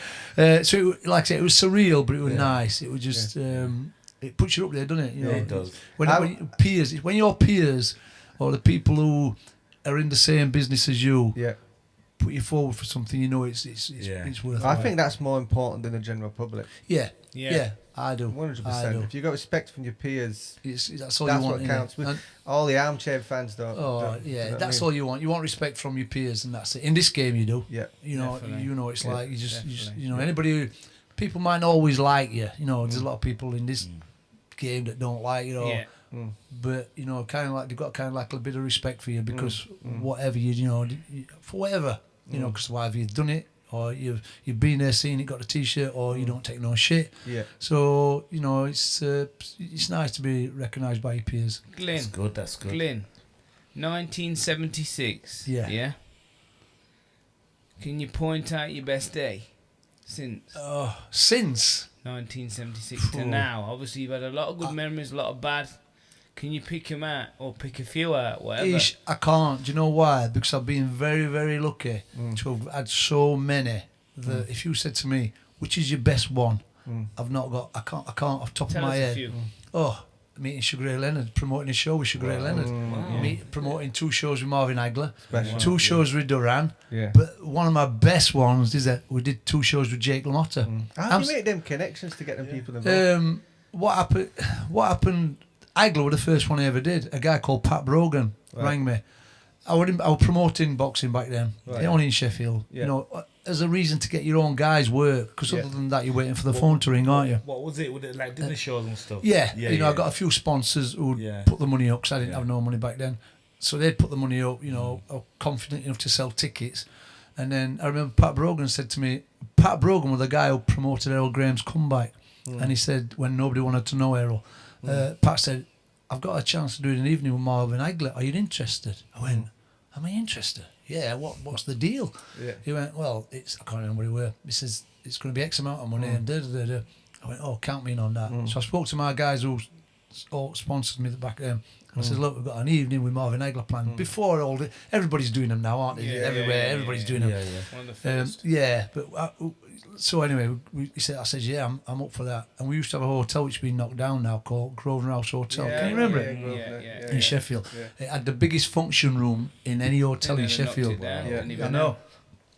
Speaker 1: like I said, it was surreal, but it was nice. It was just it puts you up there, doesn't it?
Speaker 4: It does.
Speaker 1: When your peers or the people who are in the same business as you put you forward for something, it's worth it.
Speaker 3: I think that's more important than the general public.
Speaker 1: Yeah, I do.
Speaker 3: 100%. If you've got respect from your peers,
Speaker 1: that's all
Speaker 3: that's
Speaker 1: you want.
Speaker 3: what counts. All the armchair fans don't.
Speaker 1: That's all you want. You want respect from your peers, and that's it. In this game, you do.
Speaker 3: Yeah.
Speaker 1: It's like you just anybody. People might not always like you. There's a lot of people in this game that don't like you. But kind of like they've got kind of like a bit of respect for you because whatever for whatever because whether you've done it or you've been there, seen it, got a T-shirt, or you don't take no shit.
Speaker 3: Yeah.
Speaker 1: So it's nice to be recognised by your peers.
Speaker 2: Glyn,
Speaker 4: That's good.
Speaker 2: Glyn, 1976.
Speaker 1: Yeah.
Speaker 2: Yeah. Can you point out your best day since
Speaker 1: Since
Speaker 2: 1976 to now? Obviously, you've had a lot of good memories, a lot of bad. Can you pick them out or pick a few out, whatever?
Speaker 1: I can't. Do you know why? Because I've been very, very lucky to have had so many that if you said to me, which is your best one, I've not got. I can't off the top
Speaker 2: Tell
Speaker 1: of my
Speaker 2: us a
Speaker 1: head.
Speaker 2: few.
Speaker 1: Meeting Sugar Ray Leonard, promoting a show with Sugar Ray Leonard, promoting 2 shows with Marvin Hagler, 2 shows with Duran.
Speaker 3: Yeah.
Speaker 1: But one of my best ones is that we did 2 shows with Jake LaMotta.
Speaker 3: How do you make them connections to get them people involved?
Speaker 1: What happened? Hagler was the first one I ever did. A guy called Pat Brogan rang me. I was promoting boxing back then, only in Sheffield.
Speaker 3: Yeah.
Speaker 1: As a reason to get your own guys work, because other than that, you're waiting for the phone to ring, aren't you?
Speaker 4: What was it? Was it like dinner shows and stuff?
Speaker 1: Yeah. I got a few sponsors who would put the money up because I didn't have no money back then. So they'd put the money up, I was confident enough to sell tickets. And then I remember Pat Brogan said to me, Pat Brogan was the guy who promoted Errol Graham's comeback. And he said, when nobody wanted to know Errol, Pat said, I've got a chance to do an evening with Marvin Hagler. Are you interested? I went, am I interested? Yeah, what's the deal?
Speaker 3: Yeah.
Speaker 1: He went, well, I can't remember what he were. He says, it's going to be X amount of money and da-da-da-da. I went, oh, count me in on that. So I spoke to my guys who all sponsored me at the back of them. I said, look, we've got an evening with Marvin Hagler planned. Before all the, everybody's doing them now, aren't they? Everywhere, everybody's doing them.
Speaker 2: One of the first.
Speaker 1: But so anyway, I said, yeah, I'm up for that. And we used to have a hotel which has been knocked down now called Grosvenor House Hotel. Can you remember it? In Sheffield. It had the biggest function room in any hotel in Sheffield. I know.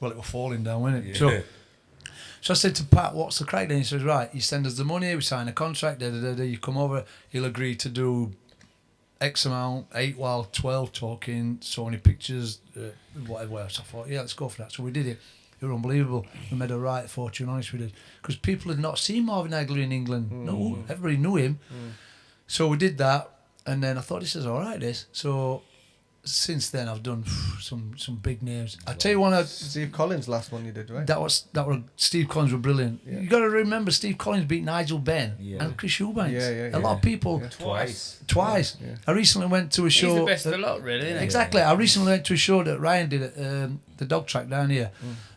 Speaker 1: Well, it was falling down, wasn't it? So I said to Pat, what's the crack then? He says, right, you send us the money, we sign a contract, you come over, he'll agree to do X amount, 8 while 12 talking, so many pictures, whatever. So I thought, yeah, let's go for that. So we did it. It was unbelievable. We made a right fortune, honest we did. Because people had not seen Marvin Hagler in England. No, everybody knew him. So we did that, and then I thought, this is all right, this. So since then, I've done some big names. I tell you one.
Speaker 3: Steve Collins, last one you did, right?
Speaker 1: That was Steve Collins were brilliant. You got to remember, Steve Collins beat Nigel Benn and Chris Eubanks. A lot of people
Speaker 2: Twice.
Speaker 1: Yeah. I recently went to a show.
Speaker 2: He's the best of the lot, really. Isn't he?
Speaker 1: Exactly. I recently went to a show that Ryan did at the dog track down here,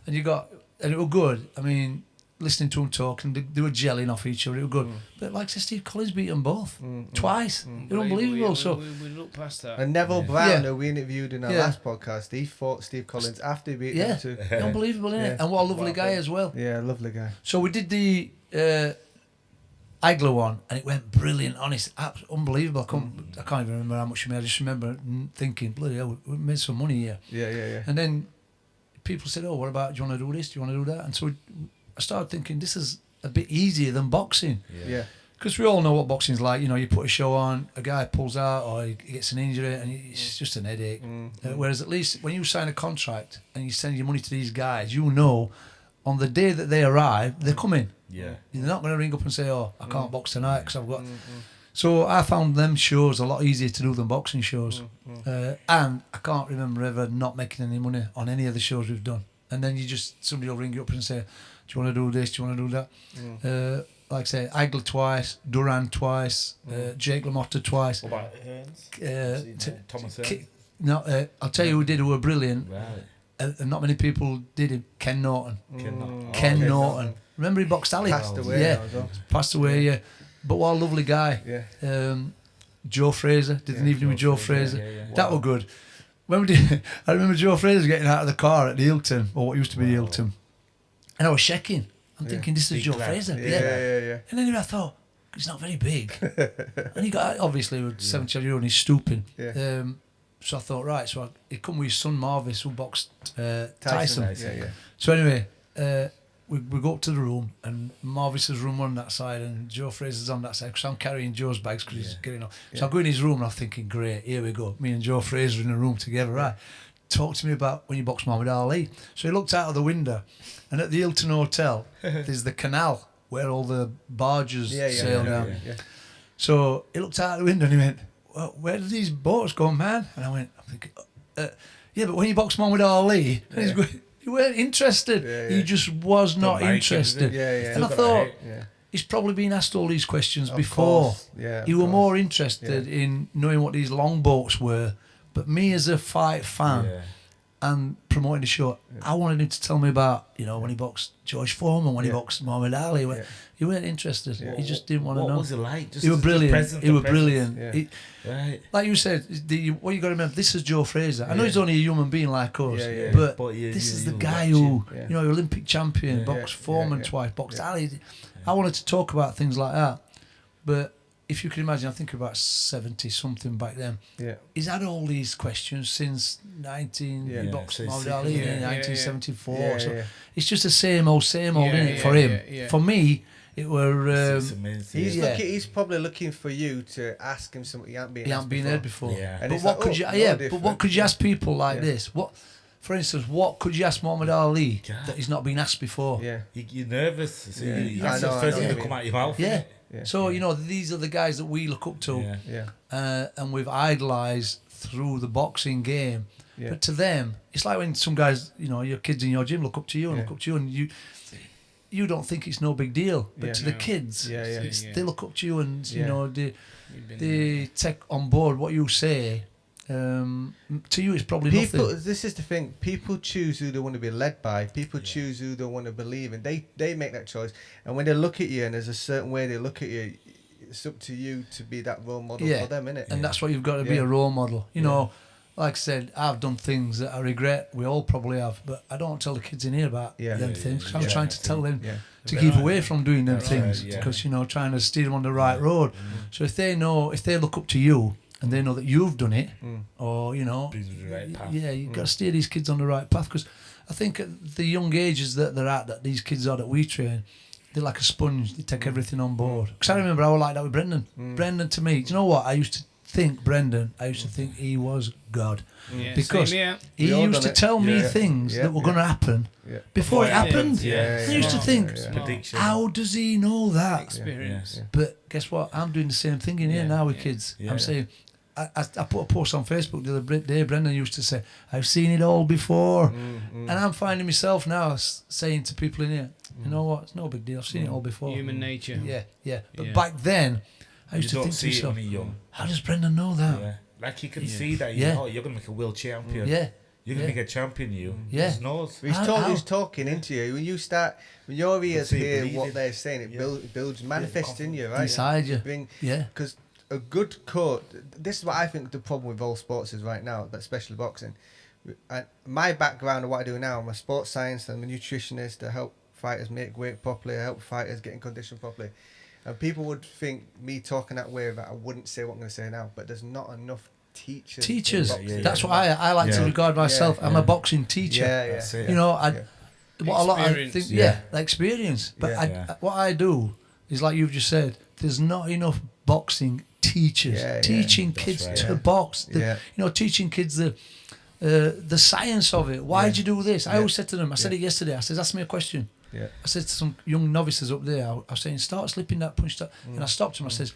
Speaker 1: and it was good. I mean, listening to them talk, and they were gelling off each other. It was good. But like I said, Steve Collins beat them both twice. It was unbelievable. So
Speaker 2: we look past that.
Speaker 3: And Neville Brown, who we interviewed in our last podcast, he fought Steve Collins after he beat them too.
Speaker 1: Unbelievable, isn't it? And what a lovely guy as well.
Speaker 3: Yeah, lovely guy.
Speaker 1: So we did the Hagler one, and it went brilliant, honest, unbelievable. I can't even remember how much we made. I just remember thinking, bloody hell, we made some money here.
Speaker 3: Yeah.
Speaker 1: And then people said, oh, what about, do you want to do this, do you want to do that? And so I started thinking, this is a bit easier than boxing.
Speaker 3: Yeah.
Speaker 1: Because we all know what boxing's like. You know, you put a show on, a guy pulls out or he gets an injury and it's just an headache. Whereas at least when you sign a contract and you send your money to these guys, you know on the day that they arrive, they're coming.
Speaker 4: Yeah.
Speaker 1: You're not going to ring up and say, oh, I can't box tonight because I've got... So I found them shows a lot easier to do than boxing shows. And I can't remember ever not making any money on any of the shows we've done. And then somebody will ring you up and say, do you want to do this, do you want to do that? Like I say, Hagler twice, Duran twice, Jake LaMotta twice.
Speaker 4: What about Hearns? Thomas Hearns?
Speaker 1: I'll tell you who did, who were brilliant.
Speaker 4: Right.
Speaker 1: And not many people did it. Ken Norton. Ken Norton. Remember he boxed Ali?
Speaker 3: Passed away.
Speaker 1: Passed away, yeah. But what a lovely guy.
Speaker 3: Yeah.
Speaker 1: Joe Fraser, did an evening with Joe Fraser. That was good. When we did, I remember Joe Fraser getting out of the car at the Hilton, or what used to be the Hilton. And I was checking. I'm thinking, this is Joe Fraser.
Speaker 3: Yeah.
Speaker 1: And then I thought, he's not very big. And he got, obviously, with 70-year-old and he's stooping.
Speaker 3: Yeah.
Speaker 1: So I thought, right, so he come with his son Marvis, who boxed Tyson.
Speaker 3: Yeah.
Speaker 1: So anyway, we go up to the room, and Marvis's room on that side, and Joe Fraser's on that side, because I'm carrying Joe's bags because he's getting off. So I go in his room, and I'm thinking, great, here we go. Me and Joe Fraser in a room together, right? Talk to me about when you boxed Muhammad Ali. So he looked out of the window, and at the Hilton Hotel, there's the canal where all the barges sail down.
Speaker 3: Yeah.
Speaker 1: So he looked out the window and he went, well, where do these boats go, man? And I went, I'm thinking, yeah, but when you boxed Muhammad Ali, and he's going, you weren't interested. He just was not interested. And I thought, he's probably been asked all these questions before. He was more interested in knowing what these long boats were. But me as a fight fan and promoting the show, I wanted him to tell me about, when he boxed George Foreman, when he boxed Muhammad Ali. He weren't interested. He just didn't want to know.
Speaker 4: What was it like?
Speaker 1: He was brilliant. He was brilliant.
Speaker 4: Right.
Speaker 1: Like you said, what you got to remember, this is Joe Fraser. I know he's only a human being like us, but this is the guy who, Olympic champion, boxed Foreman twice, boxed Ali. I wanted to talk about things like that. But if you can imagine, I think about 70-something back then. He's had all these questions since he boxed Muhammad Ali in 1974. So it's just the same old, isn't it, for him? For me, it were...
Speaker 3: He's probably looking for you to ask him something he hasn't been heard before.
Speaker 1: But what could what could you ask people like this? What, for instance, what could you ask Muhammad Ali that he's not been asked before?
Speaker 4: You're nervous. That's the first thing to come out of your mouth.
Speaker 1: So, these are the guys that we look up to and we've idolised through the boxing game. But to them, it's like when some guys, your kids in your gym look up to you and look up to you, and you don't think it's no big deal, but
Speaker 3: Yeah.
Speaker 1: to the
Speaker 2: No.
Speaker 1: kids,
Speaker 3: Yeah.
Speaker 1: they look up to you, and you
Speaker 3: Yeah.
Speaker 1: know they
Speaker 2: You've been
Speaker 1: they take on board what you say. To you, it's probably
Speaker 3: People,
Speaker 1: nothing.
Speaker 3: this is the thing. People choose who they want to be led by. People choose who they want to believe in. They make that choice. And when they look at you, and there's a certain way they look at you, it's up to you to be that role model for them, innit?
Speaker 1: And that's what you've got to be,
Speaker 3: Yeah.
Speaker 1: a role model. You know, like I said, I've done things that I regret. We all probably have, but I don't tell the kids in here about them things. I'm trying to tell them to keep away from doing them things, because, you know, trying to steer them on the right road. So if they look up to you, and they know that you've done it, or, you know, you've got to steer these kids on the right path. Because I think at the young ages that they're at, that these kids are that we train, they're like a sponge. They take everything on board. Because I remember I was like that with Brendan. Brendan, to me, do you know what? I used to think he was God.
Speaker 2: Yeah,
Speaker 1: Because
Speaker 2: same here.
Speaker 1: he used to tell me things that were going to happen before it happened. I used to think, how does he know that?
Speaker 2: Experience.
Speaker 1: But guess what? I'm doing the same thing in here now with kids. I'm saying, I put a post on Facebook the other day. Brendan used to say, I've seen it all before. And I'm finding myself now saying to people in here, you know what? It's no big deal. I've seen it all before.
Speaker 2: Human nature.
Speaker 1: Yeah. But back then, I used to think to myself, how does Brendan know that?
Speaker 4: Yeah. Like you can see that you're going to make a world champion.
Speaker 1: Yeah.
Speaker 4: You're going to make a champion, you.
Speaker 1: Yeah.
Speaker 4: He just knows.
Speaker 3: He's talking into you. When your ears
Speaker 4: See,
Speaker 3: hear
Speaker 4: believe
Speaker 3: what
Speaker 4: it.
Speaker 3: they're saying, it builds, manifests in you, right?
Speaker 1: Inside you. Yeah.
Speaker 3: Because a good coach, this is what I think the problem with all sports is right now, but especially boxing. And my background and what I do now, I'm a sports science, I'm a nutritionist. I help fighters make weight properly, I help fighters get in condition properly. And people would think me talking that way that I wouldn't say what I'm going to say now, but there's not enough teachers.
Speaker 1: That's what I like to regard myself. I'm a boxing teacher.
Speaker 3: That's it.
Speaker 1: You know, what a lot of
Speaker 2: Experience.
Speaker 1: think, experience. But what I do is, like you've just said, there's not enough boxing teachers teaching kids to box. You know, teaching kids the science of it. Why'd you do this? I always said to them, I said it yesterday, I said, ask me a question. I said to some young novices up there, I was saying, start slipping that punch. And I stopped them, I said,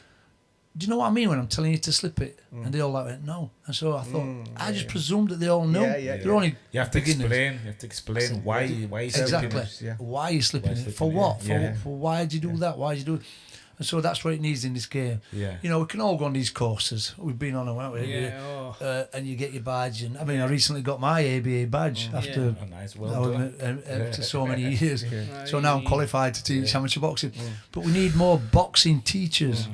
Speaker 1: do you know what I mean when I'm telling you to slip it? And they all like went, no. And so I thought, I just presumed that they all know. They're only
Speaker 4: You have to
Speaker 1: beginners.
Speaker 4: explain why you
Speaker 1: Exactly.
Speaker 4: slipping it.
Speaker 1: Why are you slipping it? For what? For why did you do that? Why did you do it? And so that's what it needs in this game.
Speaker 4: Yeah.
Speaker 1: You know, we can all go on these courses. We've been on them, haven't we?
Speaker 2: Yeah,
Speaker 1: and you get your badge. And I mean, I recently got my ABA badge after
Speaker 4: Oh, nice. Well done.
Speaker 1: after so many years. So now I'm qualified to teach amateur boxing. But we need more boxing teachers.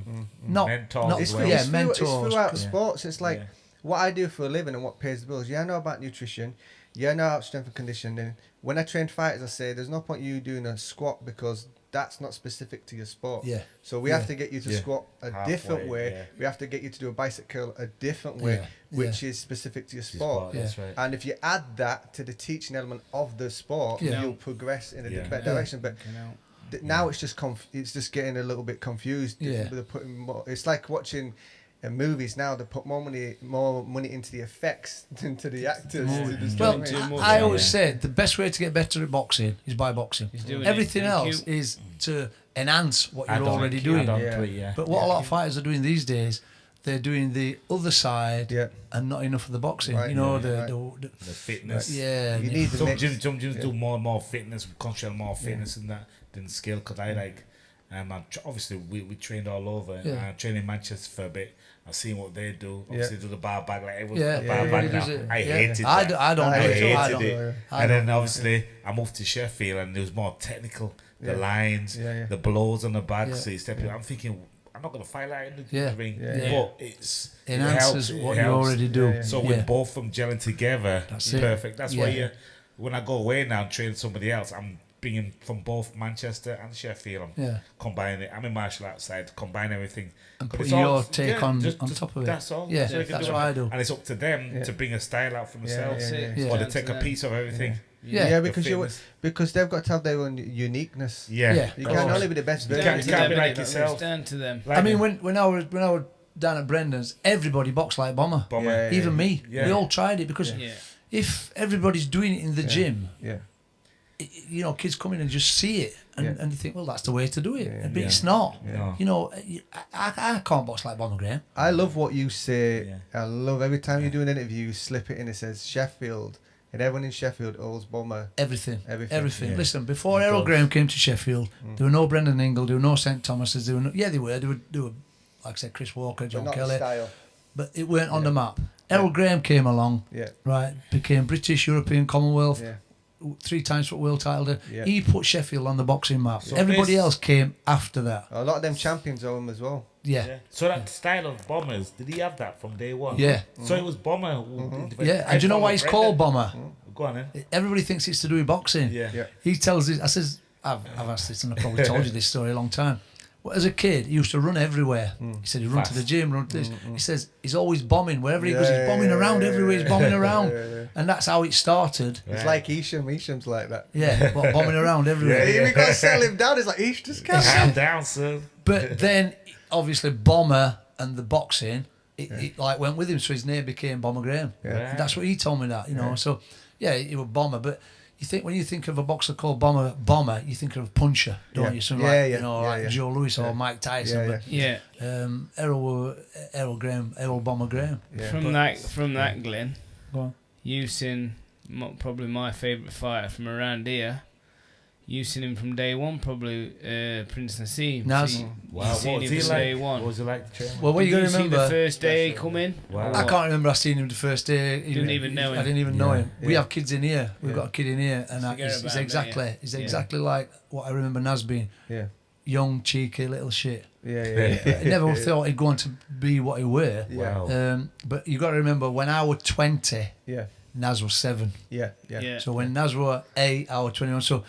Speaker 1: Not
Speaker 4: Mentors
Speaker 1: not
Speaker 4: as well.
Speaker 3: It's
Speaker 1: mentors.
Speaker 3: throughout sports. It's like what I do for a living and what pays the bills. Yeah, I know about nutrition. Yeah, I know about strength and conditioning. When I train fighters, I say there's no point you doing a squat because that's not specific to your sport.
Speaker 1: Yeah.
Speaker 3: So we have to get you to squat a
Speaker 4: Halfway,
Speaker 3: different way.
Speaker 4: yeah.
Speaker 3: We have to get you to do a bicep curl a different way, which is specific to your sport.
Speaker 4: That's right.
Speaker 3: And if you add that to the teaching element of the sport, you'll progress in a better direction. But now it's just it's just getting a little bit confused.
Speaker 1: Yeah.
Speaker 3: They're putting more, it's like watching movies now. They put more money into the effects than to the actors.
Speaker 1: Well, I always said the best way to get better at boxing is by boxing.
Speaker 2: doing
Speaker 1: Everything
Speaker 2: it. Thank
Speaker 1: else
Speaker 2: you.
Speaker 1: is to enhance what you're
Speaker 4: Add on,
Speaker 1: already
Speaker 4: add
Speaker 1: doing.
Speaker 4: on to it,
Speaker 1: But what a lot of fighters are doing these days, they're doing the other side and not enough of the boxing.
Speaker 3: Right,
Speaker 1: you know,
Speaker 4: the fitness.
Speaker 3: you need the
Speaker 4: Some
Speaker 3: mix.
Speaker 4: gyms do more and more fitness, concentrate on more fitness than skill. Because I like, obviously we trained all over. I trained in Manchester for a bit. I've seen what they do. Obviously, do the bar bag like everyone's got the bar bag
Speaker 1: does
Speaker 4: now.
Speaker 1: it.
Speaker 4: I hated
Speaker 1: I
Speaker 4: that.
Speaker 1: I don't
Speaker 4: I
Speaker 1: do it.
Speaker 4: hated
Speaker 1: I don't.
Speaker 4: it. And then obviously I moved to Sheffield and there was more technical. The lines, the blows on the back. So you step in. I'm thinking, I'm not going to fight like in the ring. But it
Speaker 1: enhances
Speaker 4: helps,
Speaker 1: what you already do.
Speaker 4: So with both of them gelling together,
Speaker 1: That's it.
Speaker 4: perfect. That's why when I go away now and train somebody else, I'm bringing from both Manchester and Sheffield. I'm combining it. I'm in martial arts side, combine everything.
Speaker 1: And
Speaker 4: But
Speaker 1: putting
Speaker 4: it's all-
Speaker 1: your take on top of it.
Speaker 4: That's all.
Speaker 1: Yeah,
Speaker 4: That's what you can
Speaker 1: that's
Speaker 4: do.
Speaker 1: what I do.
Speaker 4: And it's up to them to bring a style out for themselves. Or they take a piece of everything.
Speaker 1: Yeah,
Speaker 3: because they've got to have their own uniqueness.
Speaker 1: Yeah.
Speaker 3: You can't only be the best
Speaker 4: You
Speaker 3: version.
Speaker 4: can't be like
Speaker 2: It's
Speaker 4: yourself.
Speaker 2: down to them.
Speaker 1: I mean, when I was down at Brendan's, everybody boxed like Bomber.
Speaker 4: Bomber.
Speaker 1: Even me.
Speaker 4: Yeah.
Speaker 1: We all tried it because if everybody's doing it in the gym, you know, kids come in and just see it and they think, well, that's the way to do it. But it's not.
Speaker 4: No.
Speaker 1: You know, I can't box like Bomber Graham.
Speaker 3: I love what you say. I love every time you do an interview, you slip it in. It says Sheffield And everyone in Sheffield owes Bomber
Speaker 1: everything.
Speaker 3: everything.
Speaker 4: Yeah.
Speaker 1: Listen, before
Speaker 4: He
Speaker 1: Errol
Speaker 4: does.
Speaker 1: Graham came to Sheffield, there were no Brendan Ingle, there were no St Thomas's, there were no, they were, like I said, Chris Walker,
Speaker 3: But
Speaker 1: John
Speaker 3: not the
Speaker 1: Kelly,
Speaker 3: style.
Speaker 1: but it weren't on the map. Errol Graham came along,
Speaker 3: Yeah.
Speaker 1: right, became British, European, Commonwealth,
Speaker 3: Yeah.
Speaker 1: 3 times for world title.
Speaker 3: Yeah.
Speaker 1: He put Sheffield on the boxing map.
Speaker 4: So
Speaker 1: Everybody
Speaker 4: this-
Speaker 1: else came after that.
Speaker 3: A lot of them champions owe him as well.
Speaker 1: Yeah.
Speaker 4: So that style of Bombers, did he have that from day one?
Speaker 1: Yeah.
Speaker 4: So it was Bomber who
Speaker 1: Yeah, and do you know why he's called Bomber?
Speaker 4: Go on then.
Speaker 1: Everybody thinks it's to do with boxing.
Speaker 4: Yeah.
Speaker 3: Yeah.
Speaker 1: He tells this. I says, I've asked this, and I've probably told you this story a long time. Well, as a kid, he used to run everywhere. He said he'd run to the
Speaker 4: Fast.
Speaker 1: gym, run to this. He says he's always bombing. Wherever he goes, he's
Speaker 3: Yeah,
Speaker 1: bombing
Speaker 3: yeah,
Speaker 1: around
Speaker 3: yeah,
Speaker 1: everywhere. He's bombing around.
Speaker 3: Yeah.
Speaker 1: And that's how it started.
Speaker 3: It's
Speaker 4: Right.
Speaker 3: like Isham. Isham's like that.
Speaker 1: Yeah, but bombing around everywhere.
Speaker 3: Yeah, we got to settle him down. It's like, Ish, just calm
Speaker 4: Calm
Speaker 3: down.
Speaker 4: down, sir.
Speaker 1: But then, obviously, Bomber and the boxing, it like went with him, so his name became Bomber Graham.
Speaker 3: Yeah.
Speaker 4: Right.
Speaker 1: That's what he told me that, you know. So, yeah, he was Bomber. But you think when you think of a boxer called Bomber, you think of a puncher, don't
Speaker 3: Yeah.
Speaker 1: you? Something
Speaker 3: Yeah,
Speaker 1: like,
Speaker 3: yeah,
Speaker 1: you know,
Speaker 3: yeah,
Speaker 1: like
Speaker 3: yeah.
Speaker 1: Joe Louis or Mike Tyson.
Speaker 3: Yeah,
Speaker 1: But
Speaker 2: Yeah.
Speaker 1: Errol Bomber Graham.
Speaker 3: Yeah.
Speaker 2: From that, Glenn,
Speaker 1: Go on.
Speaker 2: you seen probably my favourite fighter from around here. You seen him from day one, probably Prince Nassim.
Speaker 1: Nas.
Speaker 2: So you
Speaker 4: Wow,
Speaker 2: seen
Speaker 4: what was
Speaker 2: him
Speaker 4: he
Speaker 2: from
Speaker 4: like?
Speaker 2: day
Speaker 4: What
Speaker 2: one.
Speaker 4: was he like to train with?
Speaker 1: Well, what
Speaker 2: Did
Speaker 1: you got to
Speaker 2: see
Speaker 1: remember?
Speaker 2: the first day he come in?
Speaker 4: Wow.
Speaker 2: Or
Speaker 1: I
Speaker 2: what?
Speaker 1: can't remember I seen him the first day.
Speaker 2: Didn't even know him.
Speaker 1: I didn't even know
Speaker 4: Yeah.
Speaker 1: him. We
Speaker 3: Yeah.
Speaker 1: have kids in here. We've
Speaker 3: Yeah.
Speaker 1: got a kid in here, and
Speaker 2: Forget
Speaker 1: he's
Speaker 2: about him,
Speaker 1: exactly,
Speaker 2: yeah.
Speaker 1: he's
Speaker 2: Yeah.
Speaker 1: exactly like what I remember Nas being.
Speaker 3: Yeah.
Speaker 1: Young, cheeky, little shit.
Speaker 3: Yeah.
Speaker 1: I never thought he'd go on to be what he were.
Speaker 3: Yeah.
Speaker 4: Wow.
Speaker 1: But you got to remember, when I was 20,
Speaker 3: Yeah.
Speaker 1: Nas was 7.
Speaker 3: Yeah.
Speaker 2: Yeah.
Speaker 1: So when Nas was 8, I was 21. So,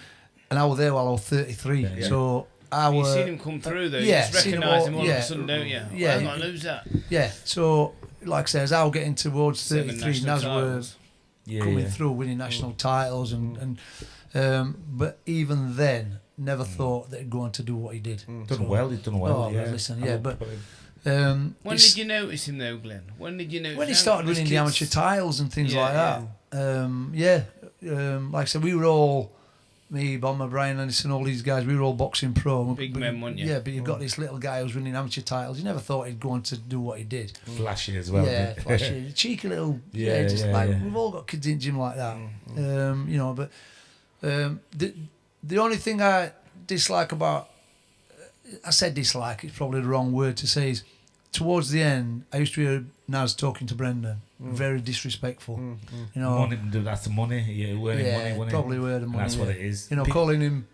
Speaker 1: and I was there while I was 33.
Speaker 4: Yeah.
Speaker 1: So I
Speaker 2: You
Speaker 1: was.
Speaker 2: seen him come through though.
Speaker 1: yeah,
Speaker 2: You just
Speaker 1: seen him
Speaker 2: recognise
Speaker 1: all-
Speaker 2: him all of
Speaker 1: yeah.
Speaker 2: a sudden, don't you?
Speaker 1: Yeah.
Speaker 2: I'm gonna lose that.
Speaker 1: Yeah. So like I say, as I was getting towards
Speaker 2: 7
Speaker 1: 33,
Speaker 2: national
Speaker 1: Nas was
Speaker 2: titles.
Speaker 4: Yeah,
Speaker 1: coming
Speaker 4: yeah.
Speaker 1: through, winning national titles, and but even then, never thought that he'd go on to do what he did.
Speaker 4: Done well, he's done well.
Speaker 1: Oh,
Speaker 4: yeah.
Speaker 1: listen,
Speaker 4: I
Speaker 1: yeah,
Speaker 4: would
Speaker 1: but
Speaker 4: put him-
Speaker 2: When
Speaker 1: it's-
Speaker 2: did you notice him though, Glenn? When did you notice
Speaker 1: when he
Speaker 2: him?
Speaker 1: started
Speaker 2: Was
Speaker 1: winning the
Speaker 2: kids-
Speaker 1: amateur titles and things
Speaker 2: Yeah,
Speaker 1: like that, like I said, we were all, me, Bomber, Brian Anderson, all these guys, we were all boxing pro.
Speaker 2: Big men, weren't you?
Speaker 1: Yeah, but you've got this little guy who's winning amateur titles. You never thought he'd go on to do what he did.
Speaker 4: Flashy as well.
Speaker 1: Yeah, flashy, cheeky little. Yeah,
Speaker 4: Yeah,
Speaker 1: just
Speaker 4: yeah,
Speaker 1: like
Speaker 4: yeah.
Speaker 1: we've all got kids in gym like that. You know, but the only thing I dislike about, I said dislike, it's probably the wrong word to say, is towards the end, I used to hear Nas talking to Brendan, very disrespectful. You know,
Speaker 4: Money, that's the money. Yeah, winning money, winning.
Speaker 1: probably were the
Speaker 4: And
Speaker 1: money.
Speaker 4: that's what it is.
Speaker 1: You know,
Speaker 4: Pe-
Speaker 1: calling him.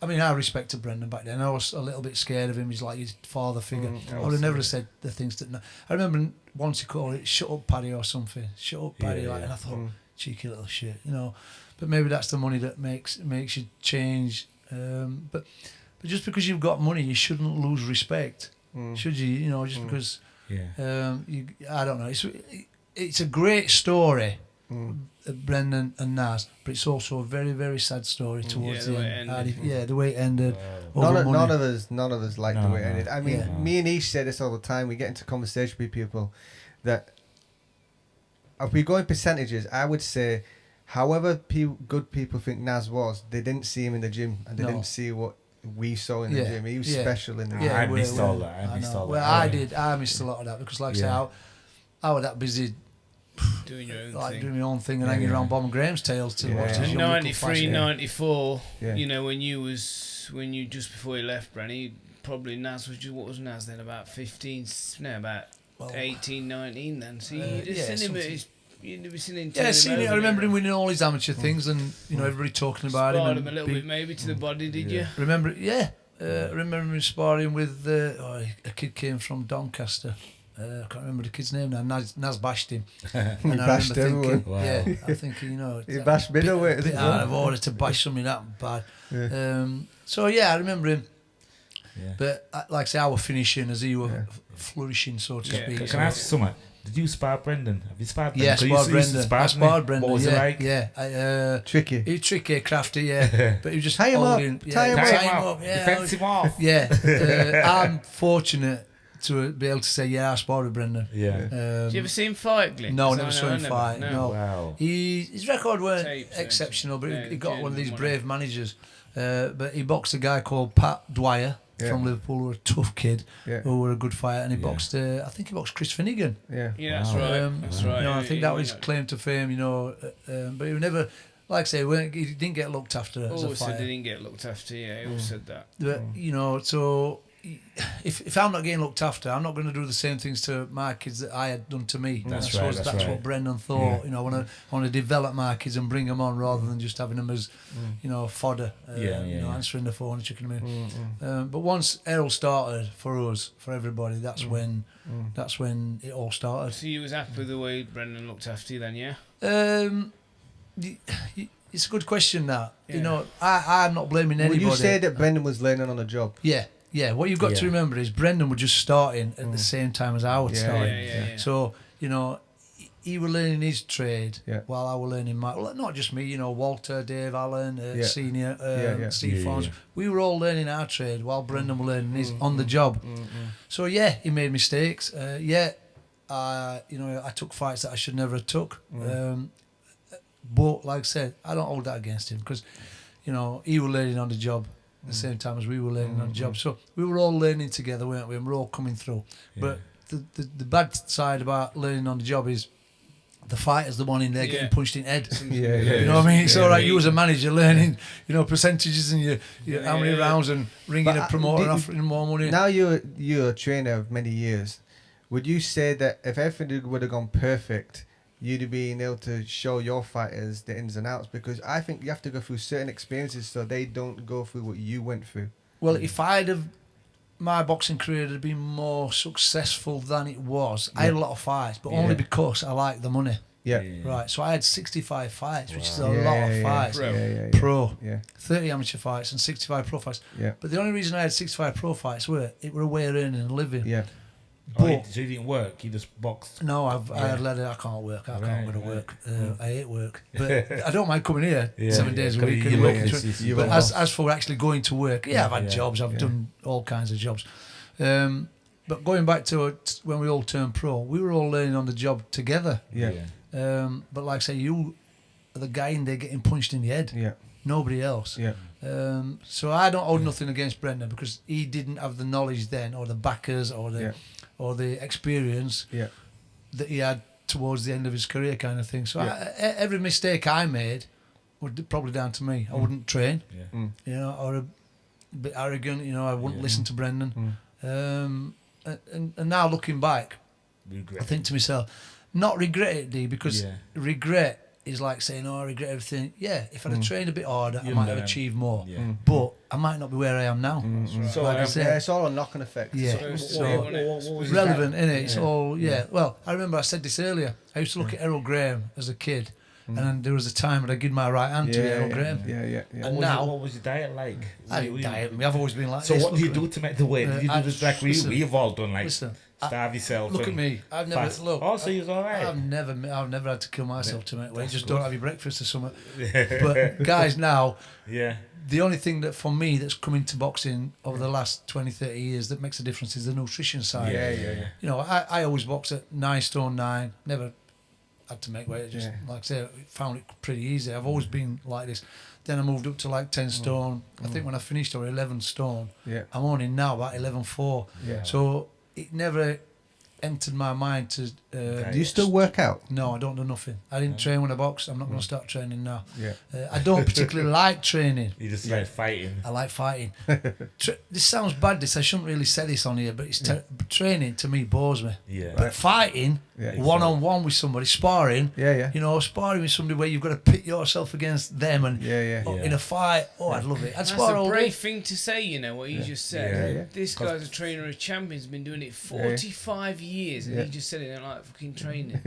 Speaker 1: I mean, I respected Brendan back then. I was a little bit scared of him. He's like his father figure. I would have never have said the things that. I remember once he called it "shut up, Paddy" or something. "Shut up, Paddy,"
Speaker 4: Yeah,
Speaker 1: like,
Speaker 4: yeah.
Speaker 1: and I thought, cheeky little shit, you know. But maybe that's the money that makes you change. But just because you've got money, you shouldn't lose respect, should you? You know, just because.
Speaker 4: Yeah.
Speaker 1: I don't know. It's a great story, Brendan and Nas, but it's also a very, very sad story towards
Speaker 2: the
Speaker 1: the
Speaker 2: way
Speaker 1: end.
Speaker 2: it ended.
Speaker 1: Yeah, the way it ended.
Speaker 4: Wow.
Speaker 1: Over money.
Speaker 3: None of us like the
Speaker 4: No,
Speaker 3: way it
Speaker 4: no.
Speaker 3: ended. I mean,
Speaker 1: Yeah.
Speaker 3: me and Ish say this all the time. We get into conversation with people that if we go in percentages, I would say, however good people think Nas was, they didn't see him in the gym and they
Speaker 1: No.
Speaker 3: didn't see what we saw in the
Speaker 1: Yeah,
Speaker 3: gym. He was
Speaker 1: yeah.
Speaker 3: special in the gym.
Speaker 1: Yeah,
Speaker 4: I missed all that. I missed
Speaker 1: know.
Speaker 4: all that.
Speaker 1: Well, I did. I missed a lot of that because, like
Speaker 4: Yeah.
Speaker 1: I say, I was that busy,
Speaker 2: doing your own
Speaker 1: like
Speaker 2: thing.
Speaker 1: doing my own thing and hanging
Speaker 4: Yeah.
Speaker 1: around Bomber Graham's tails to
Speaker 3: Yeah.
Speaker 1: watch his
Speaker 3: And
Speaker 2: In
Speaker 1: young little
Speaker 2: 93,
Speaker 1: fast-
Speaker 2: 94,
Speaker 3: Yeah.
Speaker 2: you know, when you just before you left, Branny, probably Nas was just, what was Nas then, about 15, no, about
Speaker 1: Well,
Speaker 2: 18, 19 then. So you
Speaker 1: yeah,
Speaker 2: just seen him at
Speaker 1: something.
Speaker 2: his, you'd seen him
Speaker 1: Yeah,
Speaker 2: turn
Speaker 1: seen it. I
Speaker 2: over,
Speaker 1: remember him
Speaker 2: didn't
Speaker 1: winning all his amateur things, and you know everybody talking about
Speaker 2: Sparred
Speaker 1: him.
Speaker 2: him
Speaker 1: And
Speaker 2: a little bit maybe to the body, did
Speaker 4: Yeah.
Speaker 2: you?
Speaker 1: Remember, yeah. I remember him sparring with a kid came from Doncaster. I can't remember the kid's name now. Nas bashed him. And I
Speaker 3: bashed
Speaker 1: remember thinking,
Speaker 4: everyone.
Speaker 1: yeah,
Speaker 4: Wow.
Speaker 1: I'm thinking, you know,
Speaker 3: He bashed middleweight as
Speaker 1: bit
Speaker 3: well.
Speaker 1: out of order to bash something that bad.
Speaker 3: Yeah.
Speaker 1: So yeah, I remember him.
Speaker 4: Yeah.
Speaker 1: But like I say, I was finishing as he was
Speaker 3: Yeah.
Speaker 1: flourishing, so to
Speaker 2: Yeah.
Speaker 1: speak.
Speaker 4: Can
Speaker 1: So-
Speaker 4: I ask you something? Did you spar Brendan? Have you sparred Brendan?
Speaker 1: Yeah,
Speaker 4: 'Cause you
Speaker 1: sparred
Speaker 4: used to
Speaker 1: Brendan.
Speaker 4: spar,
Speaker 1: I
Speaker 4: didn't
Speaker 1: sparred
Speaker 4: you?
Speaker 1: Brendan.
Speaker 4: What was
Speaker 1: yeah,
Speaker 4: it like?
Speaker 1: yeah.
Speaker 3: Tricky.
Speaker 1: He crafty, crafty, yeah. But he was just
Speaker 3: Tie him up,
Speaker 1: holding,
Speaker 3: tie him
Speaker 4: Tie
Speaker 3: up.
Speaker 4: him up.
Speaker 1: yeah.
Speaker 4: Defence him off.
Speaker 1: Yeah, I'm fortunate to be able to say, yeah, I sparred with Brendan.
Speaker 4: Yeah.
Speaker 2: Did you ever see him fight, Glenn?
Speaker 1: No,
Speaker 2: 'Cause
Speaker 1: never
Speaker 2: I
Speaker 1: saw
Speaker 2: know,
Speaker 1: him
Speaker 2: never.
Speaker 1: fight. No.
Speaker 4: Wow.
Speaker 1: His record weren't
Speaker 2: Tapes,
Speaker 1: exceptional, but
Speaker 2: yeah,
Speaker 1: he got one of these
Speaker 2: genuine
Speaker 1: brave managers. But he boxed a guy called Pat Dwyer. from Liverpool, who were a tough kid,
Speaker 3: Yeah.
Speaker 1: who were a good fighter, and he boxed. I think he boxed Chris Finnegan.
Speaker 3: Yeah.
Speaker 2: Yeah, that's right. That's right.
Speaker 1: You know, I think that was
Speaker 2: Yeah.
Speaker 1: claim to fame. You know, but he never, like I say, he didn't get looked after as a
Speaker 2: Always said
Speaker 1: fighter.
Speaker 2: they didn't get looked after. Yeah, he always said that.
Speaker 1: But, you know, so if I'm not getting looked after, I'm not going to do the same things to my kids that I had done to me.
Speaker 4: That's
Speaker 1: I
Speaker 4: right,
Speaker 1: suppose
Speaker 4: that's
Speaker 1: that's
Speaker 4: right.
Speaker 1: what Brendan thought. You know, I want to develop my kids and bring them on rather than just having them as, you know, fodder. You know, answering the phone and checking them in. But once Errol started for us, for everybody, that's when it all started.
Speaker 2: So you was happy with the way Brendan looked after you then, yeah?
Speaker 1: It's a good question, that.
Speaker 2: Yeah.
Speaker 1: You know, I'm not blaming anybody.
Speaker 3: Would you say that Brendan was learning on the job?
Speaker 1: Yeah. What you've got to remember is Brendan was just starting at the same time as I was starting.
Speaker 2: Yeah.
Speaker 1: So, you know, he was learning his trade while I was learning my... Well, not just me, you know, Walter, Dave Allen, Senior, Steve Fons. We were all learning our trade while Brendan was learning his on the job. So, yeah, he made mistakes. You know, I took fights that I should never have took. But, like I said, I don't hold that against him because, you know, he was learning on the job at the same time as we were learning on the job. So we were all learning together, weren't we? And we're all coming through. But the bad side about learning on the job is the fighter's the one in there getting punched in the head. You know what I mean? It's all right, you as a manager learning, you know, percentages and your how many rounds and ringing a promoter and offering more money.
Speaker 3: Now you're a trainer of many years. Would you say that if everything would have gone perfect, you'd have been able to show your fighters the ins and outs? Because I think you have to go through certain experiences so they don't go through what you went through.
Speaker 1: Well, if I'd have... My boxing career had been more successful than it was. I had a lot of fights, but only because I liked the money. Right, so I had 65 fights, which is a lot of fights. Pro. 30 amateur fights and 65 pro fights. But the only reason I had 65 pro fights were a way of earning a living.
Speaker 4: But, so you didn't work, you just boxed?
Speaker 1: No, I had led it. I can't work. I can't go to work. I hate work. But I don't mind coming here 7 days a week. But as for actually going to work, I've had jobs. I've done all kinds of jobs. But going back to when we all turned pro, we were all learning on the job together. But like I say, you are the guy in there getting punched in the head. Nobody else. So I don't hold nothing against Brendan because he didn't have the knowledge then, or the backers, or the experience that he had towards the end of his career, kind of thing. So every mistake I made was probably down to me. I wouldn't train, you know, or a bit arrogant. You know, I wouldn't listen to Brendan. And now looking back, I think to myself, not regret it, D, because regret is like saying, I regret everything. Yeah, if I'd have trained a bit harder, I might have achieved more. But I might not be where I am now.
Speaker 2: So
Speaker 1: like I said,
Speaker 3: it's all a knock-on effect.
Speaker 1: So relevant, innit? It's all, Well, I remember I said this earlier. I used to look at Errol Graham as a kid. And then there was a time when I gave my right hand to Errol Graham. And now,
Speaker 4: what was your diet like?
Speaker 1: I didn't diet me. I've always been like
Speaker 4: so
Speaker 1: this.
Speaker 4: what do you do to make the weight? Did you do this like we've all done, like starve yourself?
Speaker 1: Look at me. I've never
Speaker 4: so you're all right.
Speaker 1: I've never had to kill myself to make weight. Just don't have your breakfast or something. But guys, now, the only thing that for me that's come into boxing over the last 20, 30 years that makes a difference is the nutrition side. You know, I always boxed at 9 stone 9. Never had to make weight. Just like I say, found it pretty easy. I've always been like this. Then I moved up to like 10 stone. I think when I finished, I was 11 stone. I'm only now about 11.4. So it never entered my mind to...
Speaker 3: do you still work out?
Speaker 1: No, I don't do nothing. I didn't train when I boxed. I'm not going to start training now. I don't particularly like training.
Speaker 4: You just like fighting.
Speaker 1: I like fighting. This sounds bad, I shouldn't really say this on here, but it's training to me bores me. But fighting, one-on-one with somebody, sparring, you know, sparring with somebody where you've got to pit yourself against them and in a fight, I'd love it. I'd spar all day.
Speaker 2: That's a brave thing to say, you know, what you just said. This guy's a trainer of champions, been doing it 45 years, and he just said it like fucking training.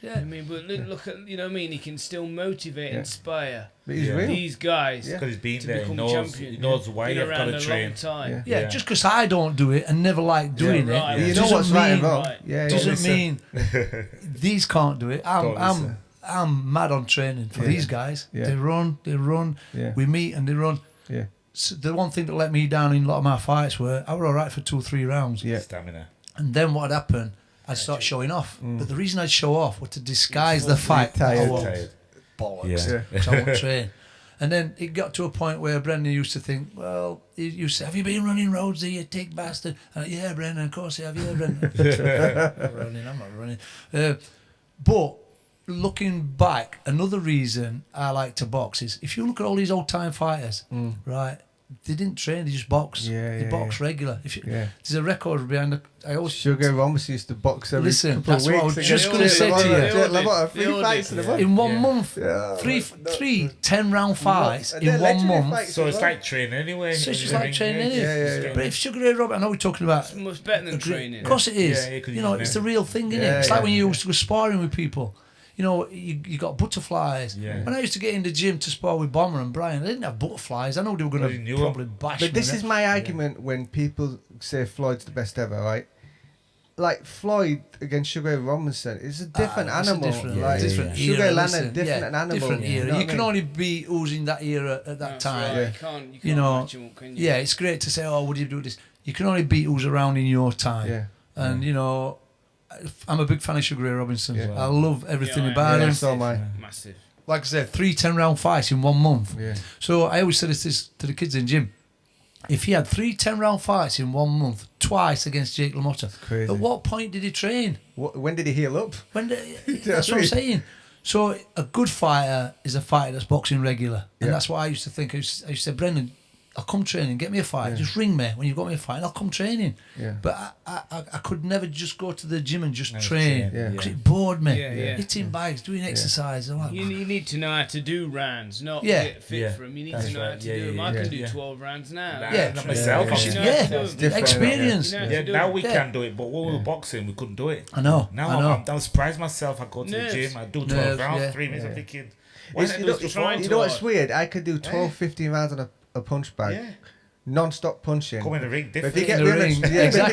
Speaker 2: I mean, but look at, you know what I mean, he can still motivate, inspire these guys
Speaker 4: because he's been there,
Speaker 2: become
Speaker 4: he knows why you've got to train.
Speaker 1: Just because I don't do it and never like doing it,
Speaker 3: you know what's right and wrong.
Speaker 1: Doesn't mean these can't do it. I'm mad on training for these guys. They run. We meet and they run. So the one thing that let me down in a lot of my fights were I were all right for 2 or 3 rounds.
Speaker 4: Stamina.
Speaker 1: And then what would happen? I'd start showing off. But the reason I'd show off was to disguise the fight. I was bollocks. So I won't train. And then it got to a point where Brendan used to think, well, he used to say, have you been running roads here, you tick bastard? And yeah, Brendan, of course I have. Yeah, Brendan. I'm not running. But looking back, another reason I like to box is if you look at all these old time fighters, right? They didn't train; they just boxed. They boxed regular. There's a record behind. I always
Speaker 3: Sugar Rhodes used to box every couple
Speaker 1: that's
Speaker 3: of weeks.
Speaker 1: what I was just going to say to
Speaker 3: you. 3 fights in a month.
Speaker 1: In 1 month, three 10-round fights in 1 month.
Speaker 4: So it's like training anyway.
Speaker 1: So it's just like training anyway. But if Sugar Ray Robert, I know we're talking about.
Speaker 2: It's much better than training.
Speaker 1: Of course it is. You know, it's the real thing, isn't it? It's like when you used to go sparring with people. You know, you got butterflies. When I used to get in the gym to spar with Bomber and Brian, they didn't have butterflies. I know they were going to probably bash me.
Speaker 3: But this is my argument when people say Floyd's the best ever, right? Like Floyd against Sugar Ray Robinson is a different animal.
Speaker 1: Different
Speaker 3: Sugar
Speaker 1: era,
Speaker 3: Leonard, different animal.
Speaker 1: Different era.
Speaker 3: You know
Speaker 1: you can only beat who's in that era at that time.
Speaker 2: Right. You can't match him, can you?
Speaker 1: Yeah, it's great to say, oh, would you do this? You can only beat who's around in your time. And, you know, I'm a big fan of Sugar Ray Robinson. I love everything about him.
Speaker 3: So am I.
Speaker 2: Massive.
Speaker 1: Like I said, 3 10-round fights in 1 month. So I always said this to the kids in the gym. If he had 3 10-round fights in 1 month, twice against Jake LaMotta, at what point did he train?
Speaker 3: When did he heal up?
Speaker 1: That's what I'm saying. So a good fighter is a fighter that's boxing regular. And that's what I used to think. I used to say, Brendan, I'll come training, get me a fight. Just ring me when you've got me a fight, and I'll come training. But I could never just go to the gym and just train because it bored me. Hitting bikes, doing exercise. I'm like,
Speaker 2: you need to know how to do rounds, not get fit for them. You need to know how to do them. I can do 12 rounds now.
Speaker 4: Myself.
Speaker 1: Experience.
Speaker 4: Now we can do it, but when we were boxing, we couldn't do it.
Speaker 1: I know.
Speaker 4: Now I'm surprised myself. I go to the gym, I do 12 rounds, 3 minutes. I'm thinking,
Speaker 3: you know what's weird? I could do 12, 15 rounds on a punch bag, non-stop punching.
Speaker 4: Come in the ring, different.
Speaker 3: If you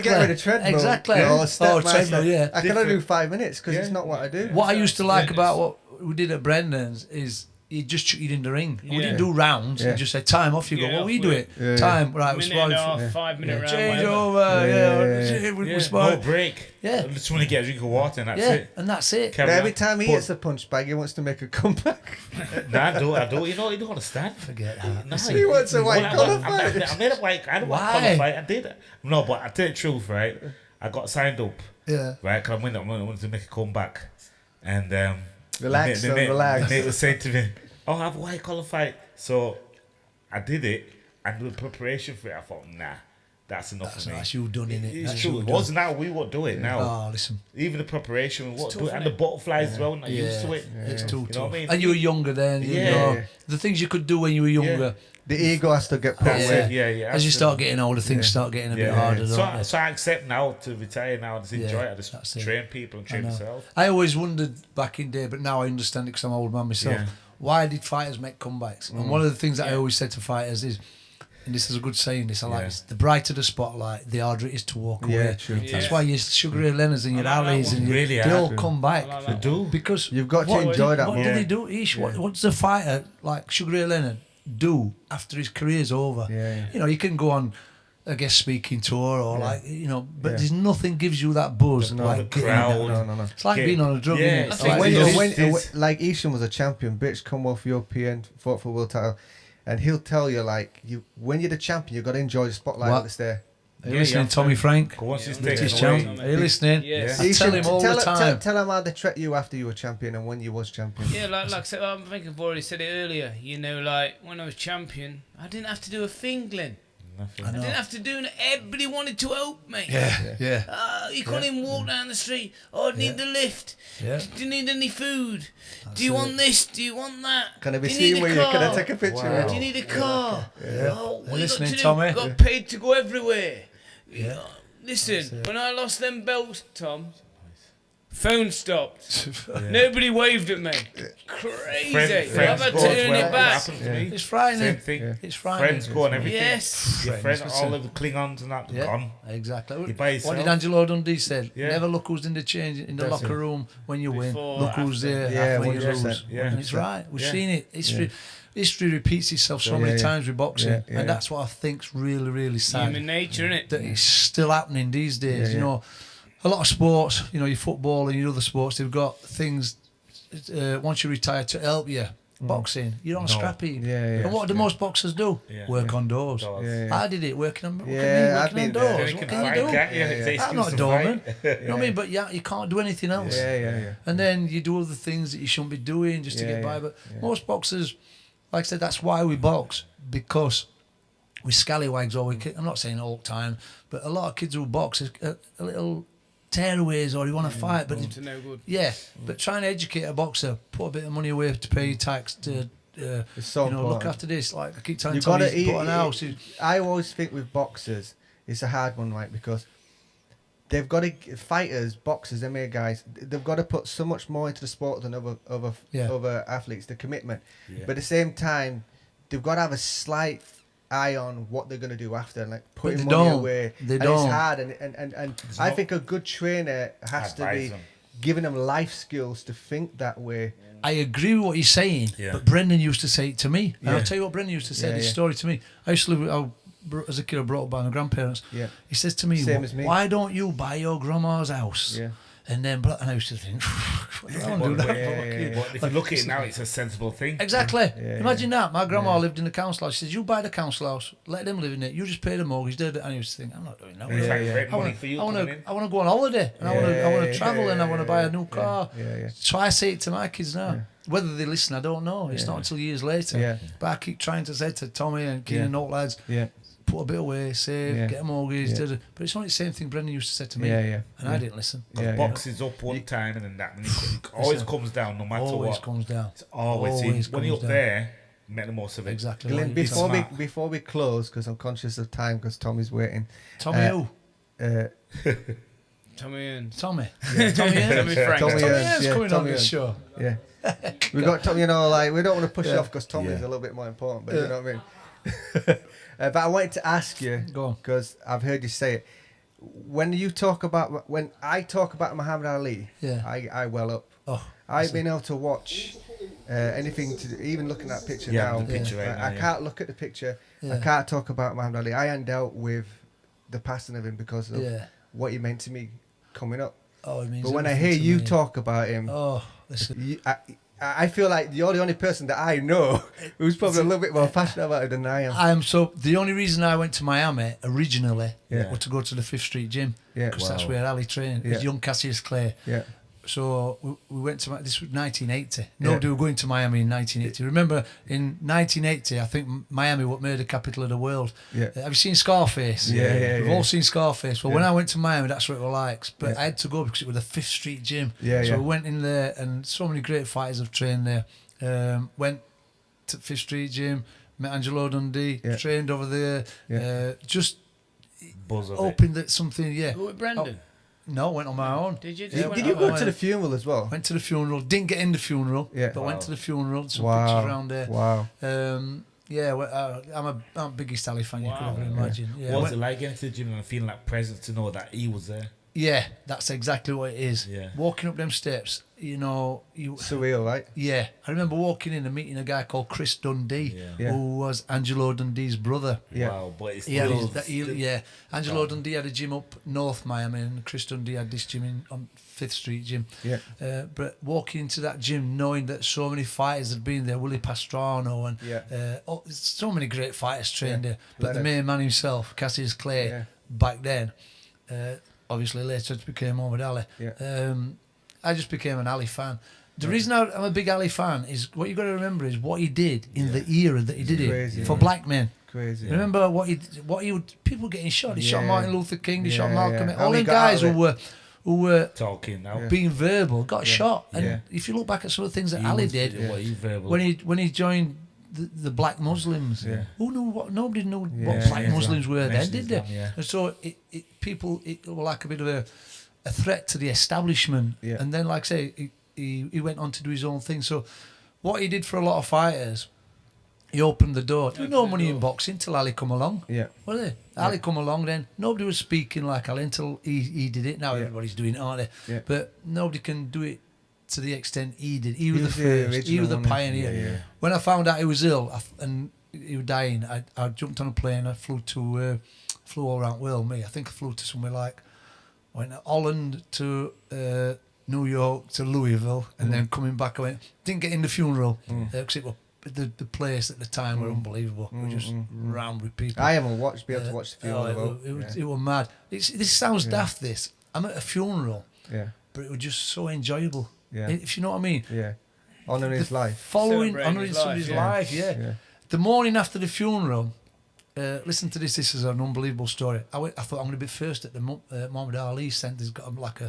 Speaker 3: get rid of treadmill, or step
Speaker 1: treadmill,
Speaker 3: I can only do 5 minutes because it's not what I do.
Speaker 1: What I used to like about what we did at Brendan's is he just chucked you in the ring. We didn't do rounds. He just said, time off you go. Well, we do it. Time, right, we're sparring.
Speaker 2: 5-minute round.
Speaker 1: Change over. We're sparring.
Speaker 4: No break. I just want to get a drink of water and that's it.
Speaker 1: And that's it.
Speaker 3: Every time he hits a punch bag, he wants to make a comeback.
Speaker 4: I do. You know, you don't understand.
Speaker 1: Forget that.
Speaker 3: He wants a white collar fight.
Speaker 4: I made a white. I don't want a collar fight. I did. No, but I tell you the truth, right? I got signed up. Right, because I wanted to make a comeback, and
Speaker 3: relax.
Speaker 4: They were saying to me, "Oh, I have a white collar fight." So I did it, and the preparation for it, I thought, nah. That's enough for me.
Speaker 1: That's you done in it.
Speaker 4: It's true. It was now. We won't do it now.
Speaker 1: Oh, listen.
Speaker 4: Even the preparation, we won't do it. And the butterflies as well. Not used to it.
Speaker 1: It's too tough.
Speaker 4: You know what I mean?
Speaker 1: And you were younger then. You know, the things you could do when you were younger.
Speaker 3: The ego has to get put away.
Speaker 1: As you start getting older, things start getting a bit harder.
Speaker 4: So I accept now to retire now and just enjoy it. I just train people and train myself.
Speaker 1: I always wondered back in day, but now I understand it because I'm an old man myself. Why did fighters make comebacks? And one of the things that I always said to fighters is, and this is a good saying, this I like this, the brighter the spotlight, the harder it is to walk away.
Speaker 3: True.
Speaker 1: That's why your Sugar Ray Leonards and your Ali's and they all come back.
Speaker 4: They do.
Speaker 1: Because
Speaker 3: you've got to enjoy that.
Speaker 1: What do they do, Ish? What does a fighter like Sugar Ray Leonard do after his career's over? You know, you can go on a guest speaking tour or but there's nothing gives you that buzz like
Speaker 4: the crowd.
Speaker 3: No.
Speaker 1: It's like being on a drug.
Speaker 3: It's like Ishan was a champion, bitch, come off European, fought for world title. And he'll tell you, like, when you're the champion, you've got to enjoy the spotlight that's there.
Speaker 1: Are you listening, Tommy Frank? British champ. Are you listening?
Speaker 2: Yes.
Speaker 1: I tell him all the time.
Speaker 3: Tell him how they treat you after you were champion and when you was champion.
Speaker 2: Yeah, like I said, I think I've already said it earlier. You know, like, when I was champion, I didn't have to do a thing, Glenn. I didn't have to do it. Everybody wanted to help me. You couldn't even walk down the street. Oh, I need the lift. Do you need any food? Do you want this? Do you want that?
Speaker 3: Can I be seen with you? Can I take a picture?
Speaker 2: Wow. Do you need a car? Oh, what
Speaker 1: listening,
Speaker 2: you got
Speaker 1: Tommy?
Speaker 2: I got paid to go everywhere. Listen, when I lost them belts, Tom, phone stopped. Nobody waved at me. Crazy. I've had to turn it back.
Speaker 1: It's frightening.
Speaker 4: Same thing.
Speaker 1: It's frightening.
Speaker 4: Friends go and everything.
Speaker 2: Yes.
Speaker 4: Your friends, all of the Klingons and that gone.
Speaker 1: Exactly.
Speaker 4: What
Speaker 1: did Angelo Dundee said? Never look who's in the change in the locker room when you win. Look who's there when you lose. And it's right. We've seen it. History repeats itself so many times with boxing, and that's what I think's really, really sad.
Speaker 2: Human nature, isn't it?
Speaker 1: That it's still happening these days. You know, a lot of sports, your football and your other sports, they've got things once you retire to help you Boxing, you're on scrap heap.
Speaker 3: Yeah.
Speaker 1: And what do most boxers do? Work on doors. I did it, working on doors. What can you do? I'm not a doorman. You know what I mean? But you can't do anything else. And then you do other things that you shouldn't be doing just to get by. But most boxers, like I said, that's why we box, because we scallywags all week. I'm not saying all the time, but a lot of kids who box is a little tearaways, or you want to fight, but
Speaker 2: to no good.
Speaker 1: But trying to educate a boxer, put a bit of money away to pay your tax, to
Speaker 3: it's so
Speaker 1: look after this. Like I keep telling
Speaker 3: you
Speaker 1: Tommy, he's bought an house.
Speaker 3: I always think with boxers, it's a hard one, right? Because they've got to fighters, boxers, MMA guys. They've got to put so much more into the sport than other athletes. The commitment, but at the same time, they've got to have a slight eye on what they're going to do after, like putting money away. It's hard, and I think a good trainer has to be giving them life skills to think that way.
Speaker 1: I agree with what you're saying, but Brendan used to say it to me, and I'll tell you what Brendan used to say this story to me. I used to live as a kid, I brought up by my grandparents. He says to me, why don't you buy your grandma's house? And I used to think, what do I want to do that?
Speaker 4: But if you look at it now, it's a sensible thing.
Speaker 1: Exactly. Imagine that. My grandma lived in the council house. She says, you buy the council house, let them live in it. You just pay the mortgage. And I used to think, I'm not doing that. I want to go on holiday. And I want to travel and I want to buy a new car. So I say it to my kids now. Whether they listen, I don't know. It's not until years later. But I keep trying to say to Tommy and Keenan and all lads, put a bit away, save, get a mortgage. But it's only the same thing Brendan used to say to me. And I didn't listen.
Speaker 4: Because boxing's up one time and then that. And it always comes down no matter what.
Speaker 1: Always comes down.
Speaker 4: It's always when you're up there, make the most of it.
Speaker 1: Exactly.
Speaker 3: Glyn, before we close, because I'm conscious of time, because Tommy's waiting.
Speaker 1: Tommy who?
Speaker 2: Tommy Earns.
Speaker 1: Tommy. Tommy Earns. Tommy Earns coming on this show.
Speaker 3: We got Tommy, we don't want to push it off because Tommy's a little bit more important, but you know what I mean? But I wanted to ask you, because I've heard you say it, when I talk about Muhammad Ali, I well up. I've been able to watch anything, even looking at that picture now. I can't look at the picture. I can't talk about Muhammad Ali. I ain't dealt with the passing of him because of what he meant to me coming up.
Speaker 1: It means
Speaker 3: but when I hear you talk about him, I feel like you're the only person that I know who's probably a little bit more passionate about it than I am.
Speaker 1: The only reason I went to Miami originally was to go to the 5th Street Gym, because that's where Ali trained. It was young Cassius Clay. So we went to, this was 1980. Nobody were going to Miami in 1980. Remember, in 1980, I think Miami was murder capital of the world. Have you seen Scarface? We've all seen Scarface. Well, when I went to Miami, that's what it was like. But I had to go because it was the 5th Street Gym. So we went in there, and so many great fighters have trained there. Went to 5th Street Gym, met Angelo Dundee, trained over there. Just hoping that something,
Speaker 2: Who with Brendan?
Speaker 1: No, went on my own.
Speaker 2: Did you?
Speaker 3: Did you go to the funeral as well?
Speaker 1: Went to the funeral. Didn't get in the funeral, but went to the funeral. Some pictures around there.
Speaker 3: Wow.
Speaker 1: I'm a biggest Ali fan you could ever imagine.
Speaker 4: What was it like getting to the gym and feeling that presence to know that he was there?
Speaker 1: Yeah, that's exactly what it is. Walking up them steps,
Speaker 3: surreal, right?
Speaker 1: Yeah, I remember walking in and meeting a guy called Chris Dundee, who was Angelo Dundee's brother.
Speaker 4: Wow, but it's
Speaker 1: Angelo Dundee had a gym up North Miami, and Chris Dundee had this gym on 5th Street Gym. But walking into that gym, knowing that so many fighters had been there, Willie Pastrano and so many great fighters trained there. But the main man himself, Cassius Clay, back then. Obviously later it became Muhammad Ali. I just became an Ali fan. The reason I'm a big Ali fan is what you got to remember is what he did in the era that he did it for black men.
Speaker 3: Crazy.
Speaker 1: Remember what he would, people getting shot. He shot Martin Luther King. He shot Malcolm. All them guys who were
Speaker 4: talking now,
Speaker 1: being verbal, got shot. And if you look back at some of the things that Ali did when he joined the black Muslims, who knew what? Nobody knew what black Muslims were then, did they? And so it was like a bit of a threat to the establishment. And then, like I say, he went on to do his own thing. So what he did for a lot of fighters, he opened the door. There was no money in boxing till Ali come along. Was it? Ali come along, then nobody was speaking like Ali until he did it. Now everybody's doing it, aren't they? But nobody can do it to the extent he did. He was the first. He was the pioneer. When I found out he was ill and he was dying, I jumped on a plane. I flew all around the world. I think I flew to somewhere like, went to Holland to New York to Louisville, and then coming back. I didn't get in the funeral because it was the place at the time were unbelievable. We were just round with people.
Speaker 3: I haven't been able to watch the funeral.
Speaker 1: It was mad. This sounds daft. This I'm at a funeral, but it was just so enjoyable.
Speaker 3: Yeah.
Speaker 1: If you know what I mean.
Speaker 3: Yeah. Honouring his life.
Speaker 1: Honouring somebody's life. Yeah. The morning after the funeral. Listen to this. This is an unbelievable story. I thought I'm going to be first at the Muhammad Ali Centre. He's got like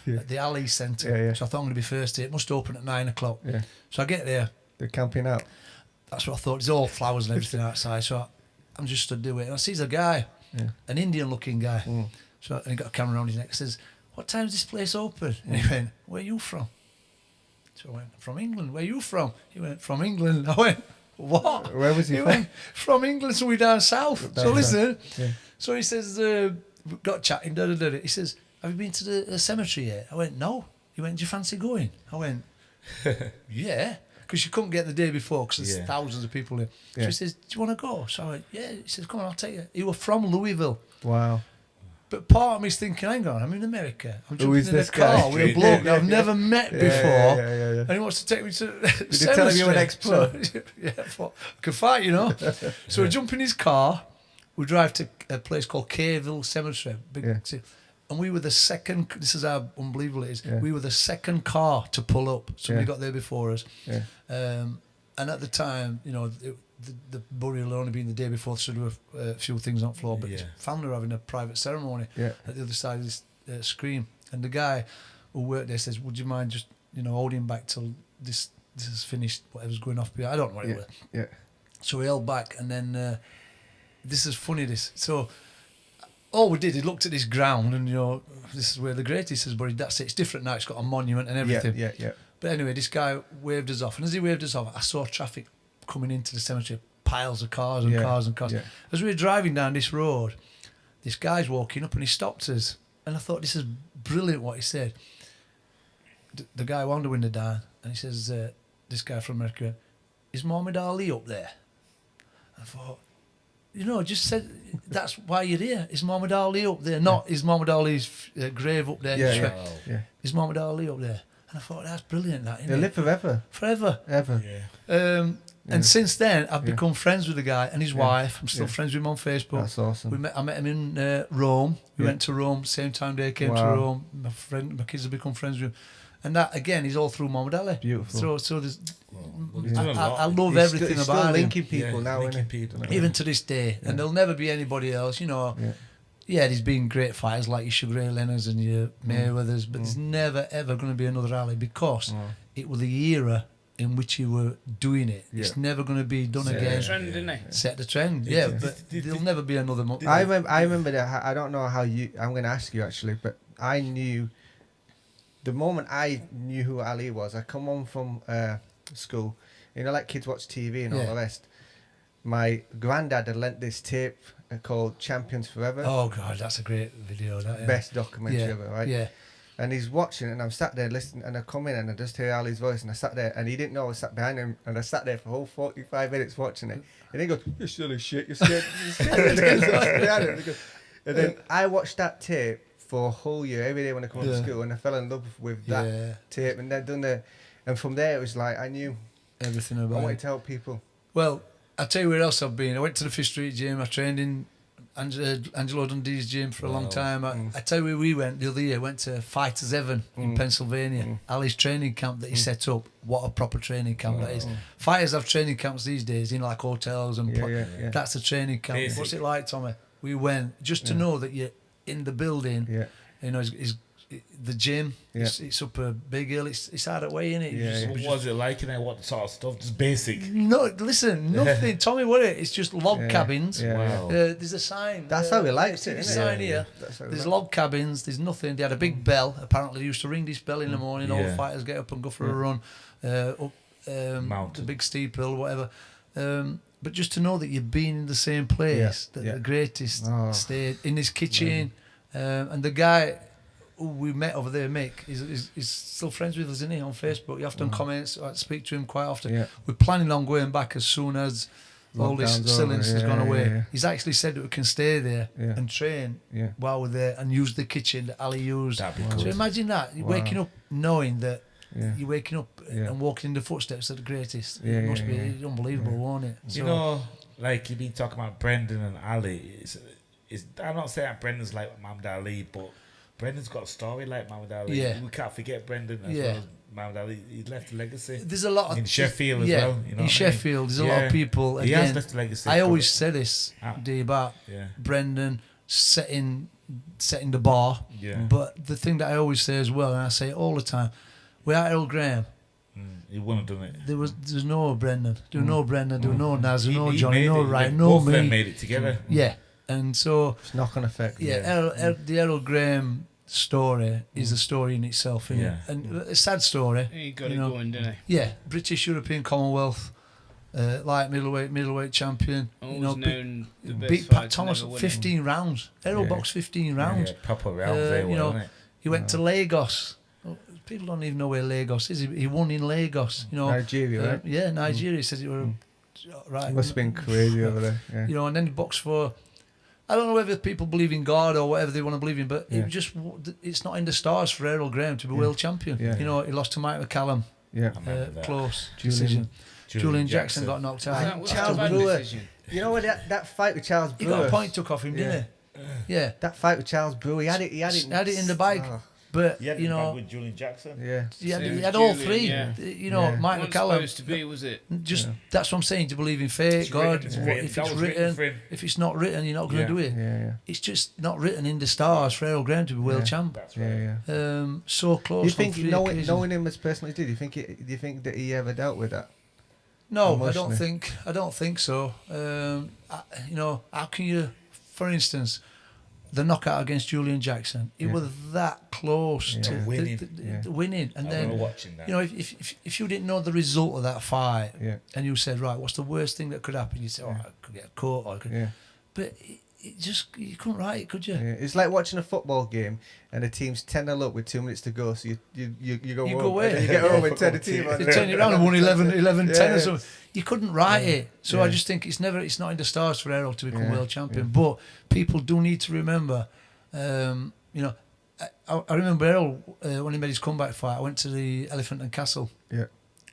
Speaker 1: the Ali Centre. So I thought I'm going to be first here. It must open at 9 o'clock. Yeah. So I get there.
Speaker 3: They're camping out.
Speaker 1: That's what I thought. There's all flowers and everything outside. So I'm just stood there waiting. I see a guy, an Indian-looking guy. So and he got a camera around his neck. He says, "What time's this place open?" And he went, "Where are you from?" So I went, "From England." "Where are you from?" He went, "From England." I went, "What?"
Speaker 3: Where was he from?
Speaker 1: From England, so we're down south. So listen. So he says, we got chatting, He says, "Have you been to the cemetery yet?" I went, "No." He went, "Do you fancy going?" I went, "Yeah." Because you couldn't get the day before because there's thousands of people there. So he says, "Do you want to go?" So I went, "Yeah." He says, "Come on, I'll take you." He was from Louisville.
Speaker 3: Wow.
Speaker 1: But part of me's thinking, hang on, I'm in America. I'm
Speaker 3: Who
Speaker 1: jumping
Speaker 3: is
Speaker 1: in a
Speaker 3: this
Speaker 1: car
Speaker 3: guy?
Speaker 1: with a bloke that I've never met before.
Speaker 3: Yeah.
Speaker 1: And he wants to take me to the
Speaker 3: Did you tell him you were an ex-pro?
Speaker 1: I can fight, you know. So we jump in his car. We drive to a place called Caeville Cemetery. And we were the second, this is how unbelievable it is, we were the second car to pull up. Somebody got there before us. And at the time, you know, the burial had only been the day before, so there were a few things on the floor, but his family were having a private ceremony at the other side of this screen. And the guy who worked there says, "Would you mind just, you know, holding back till this is finished, whatever's going off behind?" I don't know what it was.
Speaker 3: Yeah.
Speaker 1: So we held back, and then this is funny, this. So all we did, he looked at this ground, and, you know, this is where the greatest is buried. That's it. It's different now. It's got a monument and everything.
Speaker 3: Yeah.
Speaker 1: But anyway, this guy waved us off. And as he waved us off, I saw traffic coming into the cemetery, piles of cars and cars and cars. Yeah. As we were driving down this road, this guy's walking up and he stopped us. And I thought, this is brilliant what he said. The guy wound the window down and he says, this guy from America, "Is Muhammad Ali up there?" I thought, you know, just said, that's why you're here. Is Muhammad Ali up there? Not, is Muhammad Ali's grave up there? Is Muhammad Ali up there? And I thought, that's brilliant, that, isn't
Speaker 3: They'll
Speaker 1: it?
Speaker 3: live forever.
Speaker 1: Forever.
Speaker 3: Ever.
Speaker 1: Yeah. And since then, I've become friends with the guy and his wife. I'm still friends with him on Facebook.
Speaker 3: That's awesome.
Speaker 1: I met him in Rome. We went to Rome, same time they came to Rome. My kids have become friends with him. And that, again, is all through Muhammad Ali.
Speaker 3: Beautiful.
Speaker 1: So there's, I love everything
Speaker 3: still
Speaker 1: about him.
Speaker 3: linking people now,
Speaker 4: linking people.
Speaker 1: Even to this day. And there'll never be anybody else, you know. Yeah, there's been great fighters like your Sugar Ray Leonards and your Mayweathers, but there's never, ever going to be another Ali because it was the era in which you were doing it. It's never going to be done again.
Speaker 2: Set the trend, didn't it?
Speaker 1: Set the trend, but there'll never be another.
Speaker 3: I remember that. I don't know how you. I'm going to ask you actually, but I knew. The moment I knew who Ali was, I come home from school. You know, like kids watch TV and all the rest. My granddad had lent this tape called Champions Forever.
Speaker 1: Oh God, that's a great video. That,
Speaker 3: Best documentary ever, right?
Speaker 1: Yeah.
Speaker 3: And he's watching it, and I'm sat there listening, and I come in and I just hear Ali's voice, and I sat there, and he didn't know I was sat behind him, and I sat there for a whole 45 minutes watching it. And he goes, "You're silly shit, you're scared." And then I watched that tape for a whole year, every day when I come home from school, and I fell in love with that tape, and then and from there it was like I knew
Speaker 1: everything about it.
Speaker 3: I wanted to help people.
Speaker 1: Well, I'll tell you where else I've been. I went to the Fifth Street Gym. I trained in Angelo Dundee's gym for a long time. I tell you where we went the other year. Went to Fighters Heaven in Pennsylvania. Ali's training camp that he set up. What a proper training camp that is. Fighters have training camps these days in like hotels and that's a training camp. Basic. What's it like, Tommy? We went just to know that you're in the building. Yeah. You know, the gym. It's up a big hill. It's hard way, isn't it?
Speaker 4: What was it like? And what sort of stuff? Just basic.
Speaker 1: No, listen, nothing. Tommy, what it? It's just log cabins.
Speaker 4: Wow.
Speaker 1: There's a sign.
Speaker 3: That's how we liked it.
Speaker 1: There's a sign here. There's log cabins. There's nothing. They had a big bell. Apparently, they used to ring this bell in the morning. All the fighters get up and go for a run up the big steep hill, whatever. But just to know that you've been in the same place, that the greatest stayed in this kitchen, and the guy who we met over there, Mick, is still friends with us, isn't he, on Facebook? He often comments. I speak to him quite often. We're planning on going back as soon as all this silence has gone away.
Speaker 3: Yeah.
Speaker 1: He's actually said that we can stay there and train while we're there and use the kitchen that Ali used. So imagine that, you're waking up knowing that you're waking up and walking in the footsteps of the greatest. It must be unbelievable, won't it? So,
Speaker 4: you know, like you've been talking about Brendan and Ali. I'm not saying that Brendan's like Muhammad Ali, but Brendan's got a story like Muhammad Ali.
Speaker 1: Yeah.
Speaker 4: We can't forget Brendan as well as Muhammad Ali. He left a legacy.
Speaker 1: There's a lot of
Speaker 4: in Sheffield as well. You know
Speaker 1: in Sheffield, there's a lot of people.
Speaker 4: He
Speaker 1: again,
Speaker 4: has left a legacy.
Speaker 1: I always say this, D, about Brendan setting the bar.
Speaker 4: Yeah.
Speaker 1: But the thing that I always say as well, and I say it all the time, without Errol Graham,
Speaker 4: he wouldn't have done it.
Speaker 1: There's no Brendan. There was no Brendan. There was no Naz. There was no
Speaker 4: He
Speaker 1: Johnny.
Speaker 4: made
Speaker 1: No
Speaker 4: it.
Speaker 1: Ryan.
Speaker 4: Both
Speaker 1: No
Speaker 4: of them
Speaker 1: me.
Speaker 4: made it together.
Speaker 1: Yeah. And so
Speaker 3: It's knock-on effect.
Speaker 1: the Errol Graham story is a story in itself, isn't it? And a sad story.
Speaker 2: He got it going, didn't
Speaker 1: Yeah, British, European, Commonwealth, light middleweight champion.
Speaker 2: he? Known the best
Speaker 1: beat Pat
Speaker 2: fights,
Speaker 1: Thomas
Speaker 2: never winning.
Speaker 1: 15 rounds. Errol boxed 15 rounds.
Speaker 4: Yeah, proper rounds there,
Speaker 1: you know,
Speaker 4: wasn't it?
Speaker 1: he went to Lagos. People don't even know where Lagos is. He won in Lagos. You know,
Speaker 3: Nigeria, right?
Speaker 1: Yeah, Nigeria. He says it were right.
Speaker 3: It must have been crazy over there. Yeah.
Speaker 1: You know, and then he boxed for. I don't know whether people believe in God or whatever they want to believe in, but it's not in the stars for Errol Graham to be world champion.
Speaker 3: Yeah.
Speaker 1: You know, he lost to Mike McCallum.
Speaker 3: Yeah.
Speaker 1: Close decision. Julian Jackson got knocked out.
Speaker 2: Was
Speaker 3: Charles
Speaker 2: that a bad
Speaker 3: Brewer.
Speaker 2: decision?
Speaker 3: You know what? That fight with Charles
Speaker 1: He
Speaker 3: Brewer.
Speaker 1: got a point took off him, didn't he? Yeah.
Speaker 3: That fight with Charles Brewer, he had it
Speaker 1: in the bag.
Speaker 3: Oh,
Speaker 1: but
Speaker 4: Yeah,
Speaker 1: you know,
Speaker 4: with Julian Jackson.
Speaker 3: yeah.
Speaker 1: he had
Speaker 2: Same
Speaker 1: all
Speaker 2: as
Speaker 1: three.
Speaker 2: Julian,
Speaker 1: You know, Mike
Speaker 2: Wasn't
Speaker 1: McCallum.
Speaker 2: supposed to be, was it?
Speaker 1: Just that's what I'm saying. To believe in fate,
Speaker 4: It's
Speaker 1: God.
Speaker 4: written, it's
Speaker 1: What-
Speaker 4: written.
Speaker 1: if
Speaker 4: That
Speaker 1: it's
Speaker 4: was written for
Speaker 1: written,
Speaker 4: him.
Speaker 1: if it's not written, you're not going to do it.
Speaker 3: Yeah.
Speaker 1: It's just not written in the stars for Errol Graham to be world champ.
Speaker 4: That's right.
Speaker 3: Yeah.
Speaker 1: So close.
Speaker 3: You think
Speaker 1: on three
Speaker 3: knowing
Speaker 1: occasions.
Speaker 3: him as personally, do you think that he ever dealt with that?
Speaker 1: No,
Speaker 3: emotionally?
Speaker 1: I don't think so. You know, how can you, for instance, the knockout against Julian Jackson, it was that close to
Speaker 4: winning.
Speaker 1: the winning, and
Speaker 4: I
Speaker 1: then
Speaker 4: remember watching that.
Speaker 1: you know, if you didn't know the result of that fight,
Speaker 3: Yeah.
Speaker 1: and you said, right, what's the worst thing that could happen? You say, oh, I could get a cut, or I could,
Speaker 3: Yeah.
Speaker 1: but it just you couldn't write it, could you?
Speaker 3: Yeah. It's like watching a football game and the team's 10-0 up with 2 minutes to go, so you go
Speaker 1: You
Speaker 3: home,
Speaker 1: go away.
Speaker 3: and then you get home and turn the team on.
Speaker 1: They turn it around and won 11, 10 or
Speaker 3: Yeah.
Speaker 1: something. You couldn't write it. So I
Speaker 3: Yeah.
Speaker 1: just think it's not in the stars for Errol to become
Speaker 3: Yeah.
Speaker 1: world champion. But people do need to remember, you know, I remember Errol, when he made his comeback fight, I went to the Elephant and Castle.
Speaker 3: Yeah.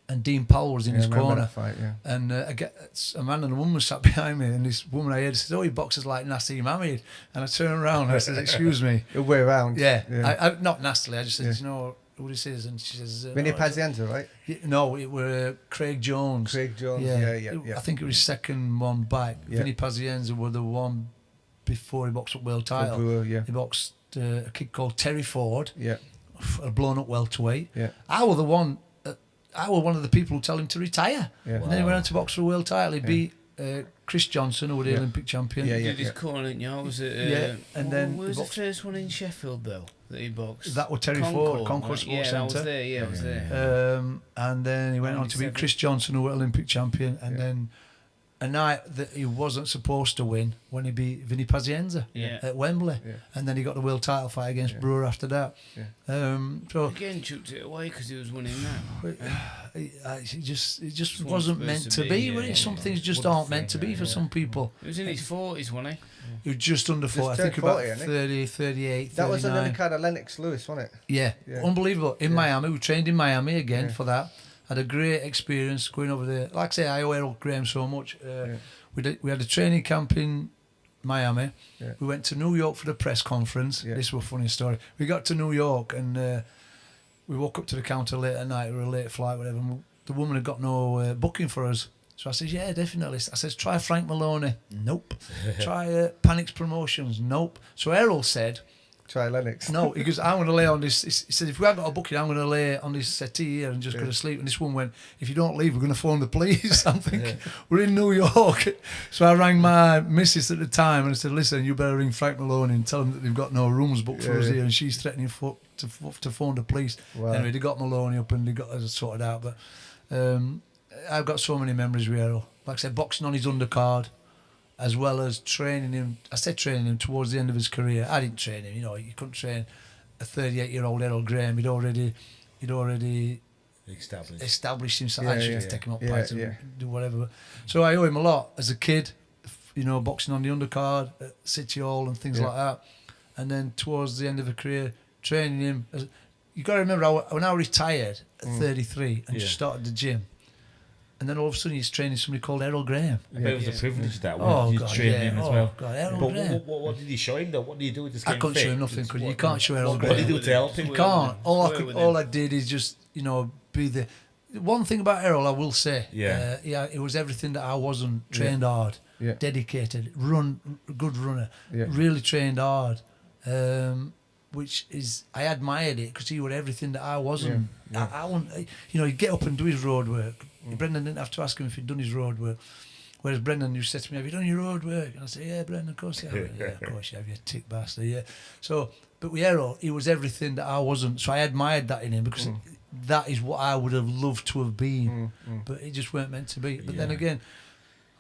Speaker 1: And Dean Powell was in his
Speaker 3: I remember
Speaker 1: corner.
Speaker 3: that fight, yeah.
Speaker 1: And a man and a woman sat behind me. And this woman I heard said, oh, he boxes like Nassim Hamid. And I turned around and I said, excuse me.
Speaker 3: The way around.
Speaker 1: Yeah. I not nastily. I just said, you know who this is? And she says...
Speaker 3: Vinny Pazienza, right?
Speaker 1: No, it were Craig Jones.
Speaker 3: Craig Jones, yeah.
Speaker 1: I think it was his second one back.
Speaker 3: Yeah.
Speaker 1: Vinny Pazienza were the one before he boxed up world title.
Speaker 3: Brewer, yeah.
Speaker 1: He boxed a kid called Terry Ford,
Speaker 3: Yeah.
Speaker 1: a blown up welterweight.
Speaker 3: Yeah.
Speaker 1: I was one of the people who tell him to retire.
Speaker 3: Yeah.
Speaker 1: And then he went on to box for a world title. He beat Chris Johnson, who was the Olympic champion.
Speaker 3: Yeah,
Speaker 2: He did his corner, didn't you? Was it?
Speaker 1: Yeah, and then
Speaker 2: where
Speaker 1: he
Speaker 2: was the
Speaker 1: boxed-
Speaker 2: first one in Sheffield though that he boxed?
Speaker 1: That was Terry Ford, Concord
Speaker 2: right?
Speaker 1: Sports
Speaker 2: Yeah, that was
Speaker 1: Centre.
Speaker 2: there. Yeah, it was there.
Speaker 1: And then he went on to beat
Speaker 2: 97.
Speaker 1: Chris Johnson, who was Olympic champion, and then a night that he wasn't supposed to win when he beat Vinny Pazienza at Wembley, and then he got the world title fight against Brewer after that. So
Speaker 2: Again, chucked it away because he was winning that.
Speaker 1: it just
Speaker 2: It's
Speaker 1: wasn't
Speaker 2: supposed
Speaker 1: meant
Speaker 2: to
Speaker 1: to
Speaker 2: be,
Speaker 1: be. Was
Speaker 2: yeah,
Speaker 1: it? Some
Speaker 2: yeah.
Speaker 1: things just aren't meant to be for some people.
Speaker 2: He was in his 40s, wasn't he?
Speaker 1: He was just under 40, I think
Speaker 3: turned
Speaker 1: about
Speaker 3: 40, I think.
Speaker 1: 30, 38,
Speaker 3: That was
Speaker 1: 39.
Speaker 3: under the card of Lennox Lewis, wasn't it?
Speaker 1: Yeah,
Speaker 3: Yeah.
Speaker 1: unbelievable. In Miami, we trained in Miami again
Speaker 3: Yeah.
Speaker 1: for that. Had a great experience going over there. Like I say, I owe Errol Graham so much. We had a training camp in Miami.
Speaker 3: Yeah.
Speaker 1: We went to New York for the press conference.
Speaker 3: Yeah.
Speaker 1: This was a funny story. We got to New York and we woke up to the counter late at night. We were a late flight, whatever. And the woman had got no booking for us. So I said, yeah, definitely. I said, try Frank Maloney. Nope. Try Panics Promotions. Nope. So Errol said,
Speaker 3: Try Lennox.
Speaker 1: no, he goes, I'm going to lay on this. He said, if we haven't got a booking, I'm going to lay on this settee here and just go to sleep. And this woman went, if you don't leave, we're going to phone the police. I'm thinking, we're in New York. So I rang my missus at the time and I said, listen, you better ring Frank Maloney and tell them that they've got no rooms booked for us here. And she's threatening to phone the police.
Speaker 3: Wow.
Speaker 1: Anyway, they got Maloney up and they got us sorted out. But I've got so many memories with Errol. Like I said, boxing on his undercard, as well as training him. I said training him towards the end of his career. I didn't train him. You know, you couldn't train a 38-year-old Errol Graham. He'd already established himself. Actually, take him up pints and do whatever. So I owe him a lot as a kid, you know, boxing on the undercard at City Hall and things like that. And then towards the end of a career, training him. You got to remember, when I retired at 33 and just started the gym, and then all of a sudden he's training somebody called Errol Graham.
Speaker 4: I bet it was a privilege that
Speaker 1: one.
Speaker 4: You trained him as well.
Speaker 1: God, Errol Graham.
Speaker 4: What did you show him though? What did you do with this game?
Speaker 1: I couldn't show him nothing, could you? You can't show Errol Graham.
Speaker 4: What did you do to help him?
Speaker 1: You can't. All I did is just, you know, be the... One thing about Errol, I will say, it was everything that I wasn't. Trained hard, dedicated, good runner, really trained hard, which is, I admired it because he was everything that I wasn't. I wouldn't, you know, he'd get up and do his road work. Brendan didn't have to ask him if he'd done his road work. Whereas Brendan used to say to me, "Have you done your road work?" And I say, "Yeah, Brendan, of course you have." "Yeah, of course you have, you tick bastard, yeah." So, but with Errol, he was everything that I wasn't. So I admired that in him because that is what I would have loved to have been, but it just weren't meant to be. But then again,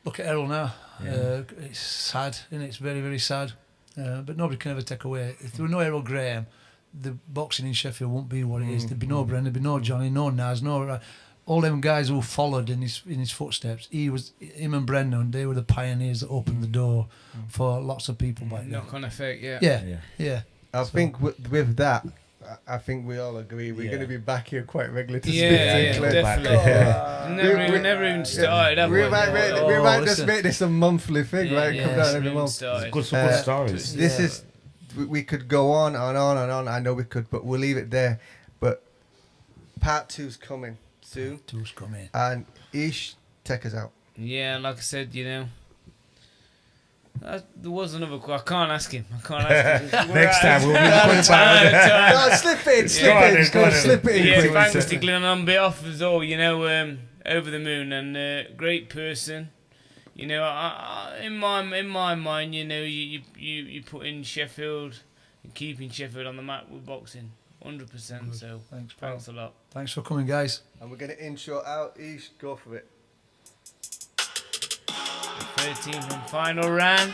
Speaker 1: look at Errol now. It's sad, and it's very, very sad. But nobody can ever take away. If there were no Errol Graham, the boxing in Sheffield wouldn't be what it is. There'd be no Brendan, there'd be no Johnny, no Naz, no all them guys who followed in his footsteps. Him and Brendan, they were the pioneers that opened the door for lots of people back then.
Speaker 2: Knock on effect,
Speaker 3: I think with that, I think we all agree we're going to be back here quite regularly to speak to Glenn.
Speaker 2: Definitely. Never even started, have we?
Speaker 3: We might just make this a monthly thing, right? Come down every month.
Speaker 4: Some good stories.
Speaker 3: This is, we could go on and on and on. I know we could, but we'll leave it there. But part 2's coming soon.
Speaker 1: Part 2's coming.
Speaker 3: And Ish, take us out.
Speaker 2: Yeah, like I said, you know, there was another question. I can't ask him.
Speaker 4: Next time we'll be going back.
Speaker 3: No, slip it in.
Speaker 2: Yeah, thanks to Glenn on behalf of us all. You know, over the moon and great person. You know, in my mind, you know, you put in Sheffield and keeping Sheffield on the map with boxing, 100%. So thanks a lot.
Speaker 1: Thanks for coming, guys.
Speaker 3: And we're gonna intro out. Ish, go for it.
Speaker 2: 13th and final round.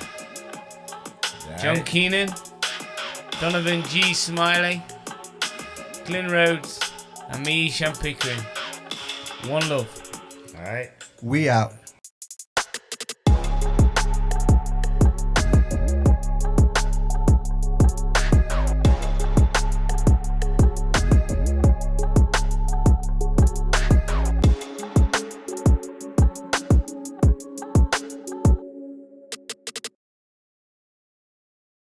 Speaker 4: Right.
Speaker 2: John Keenan, Donovan G. Smiley, Glyn Rhodes, and me, Sean Pickering. One love.
Speaker 4: All right.
Speaker 3: We out.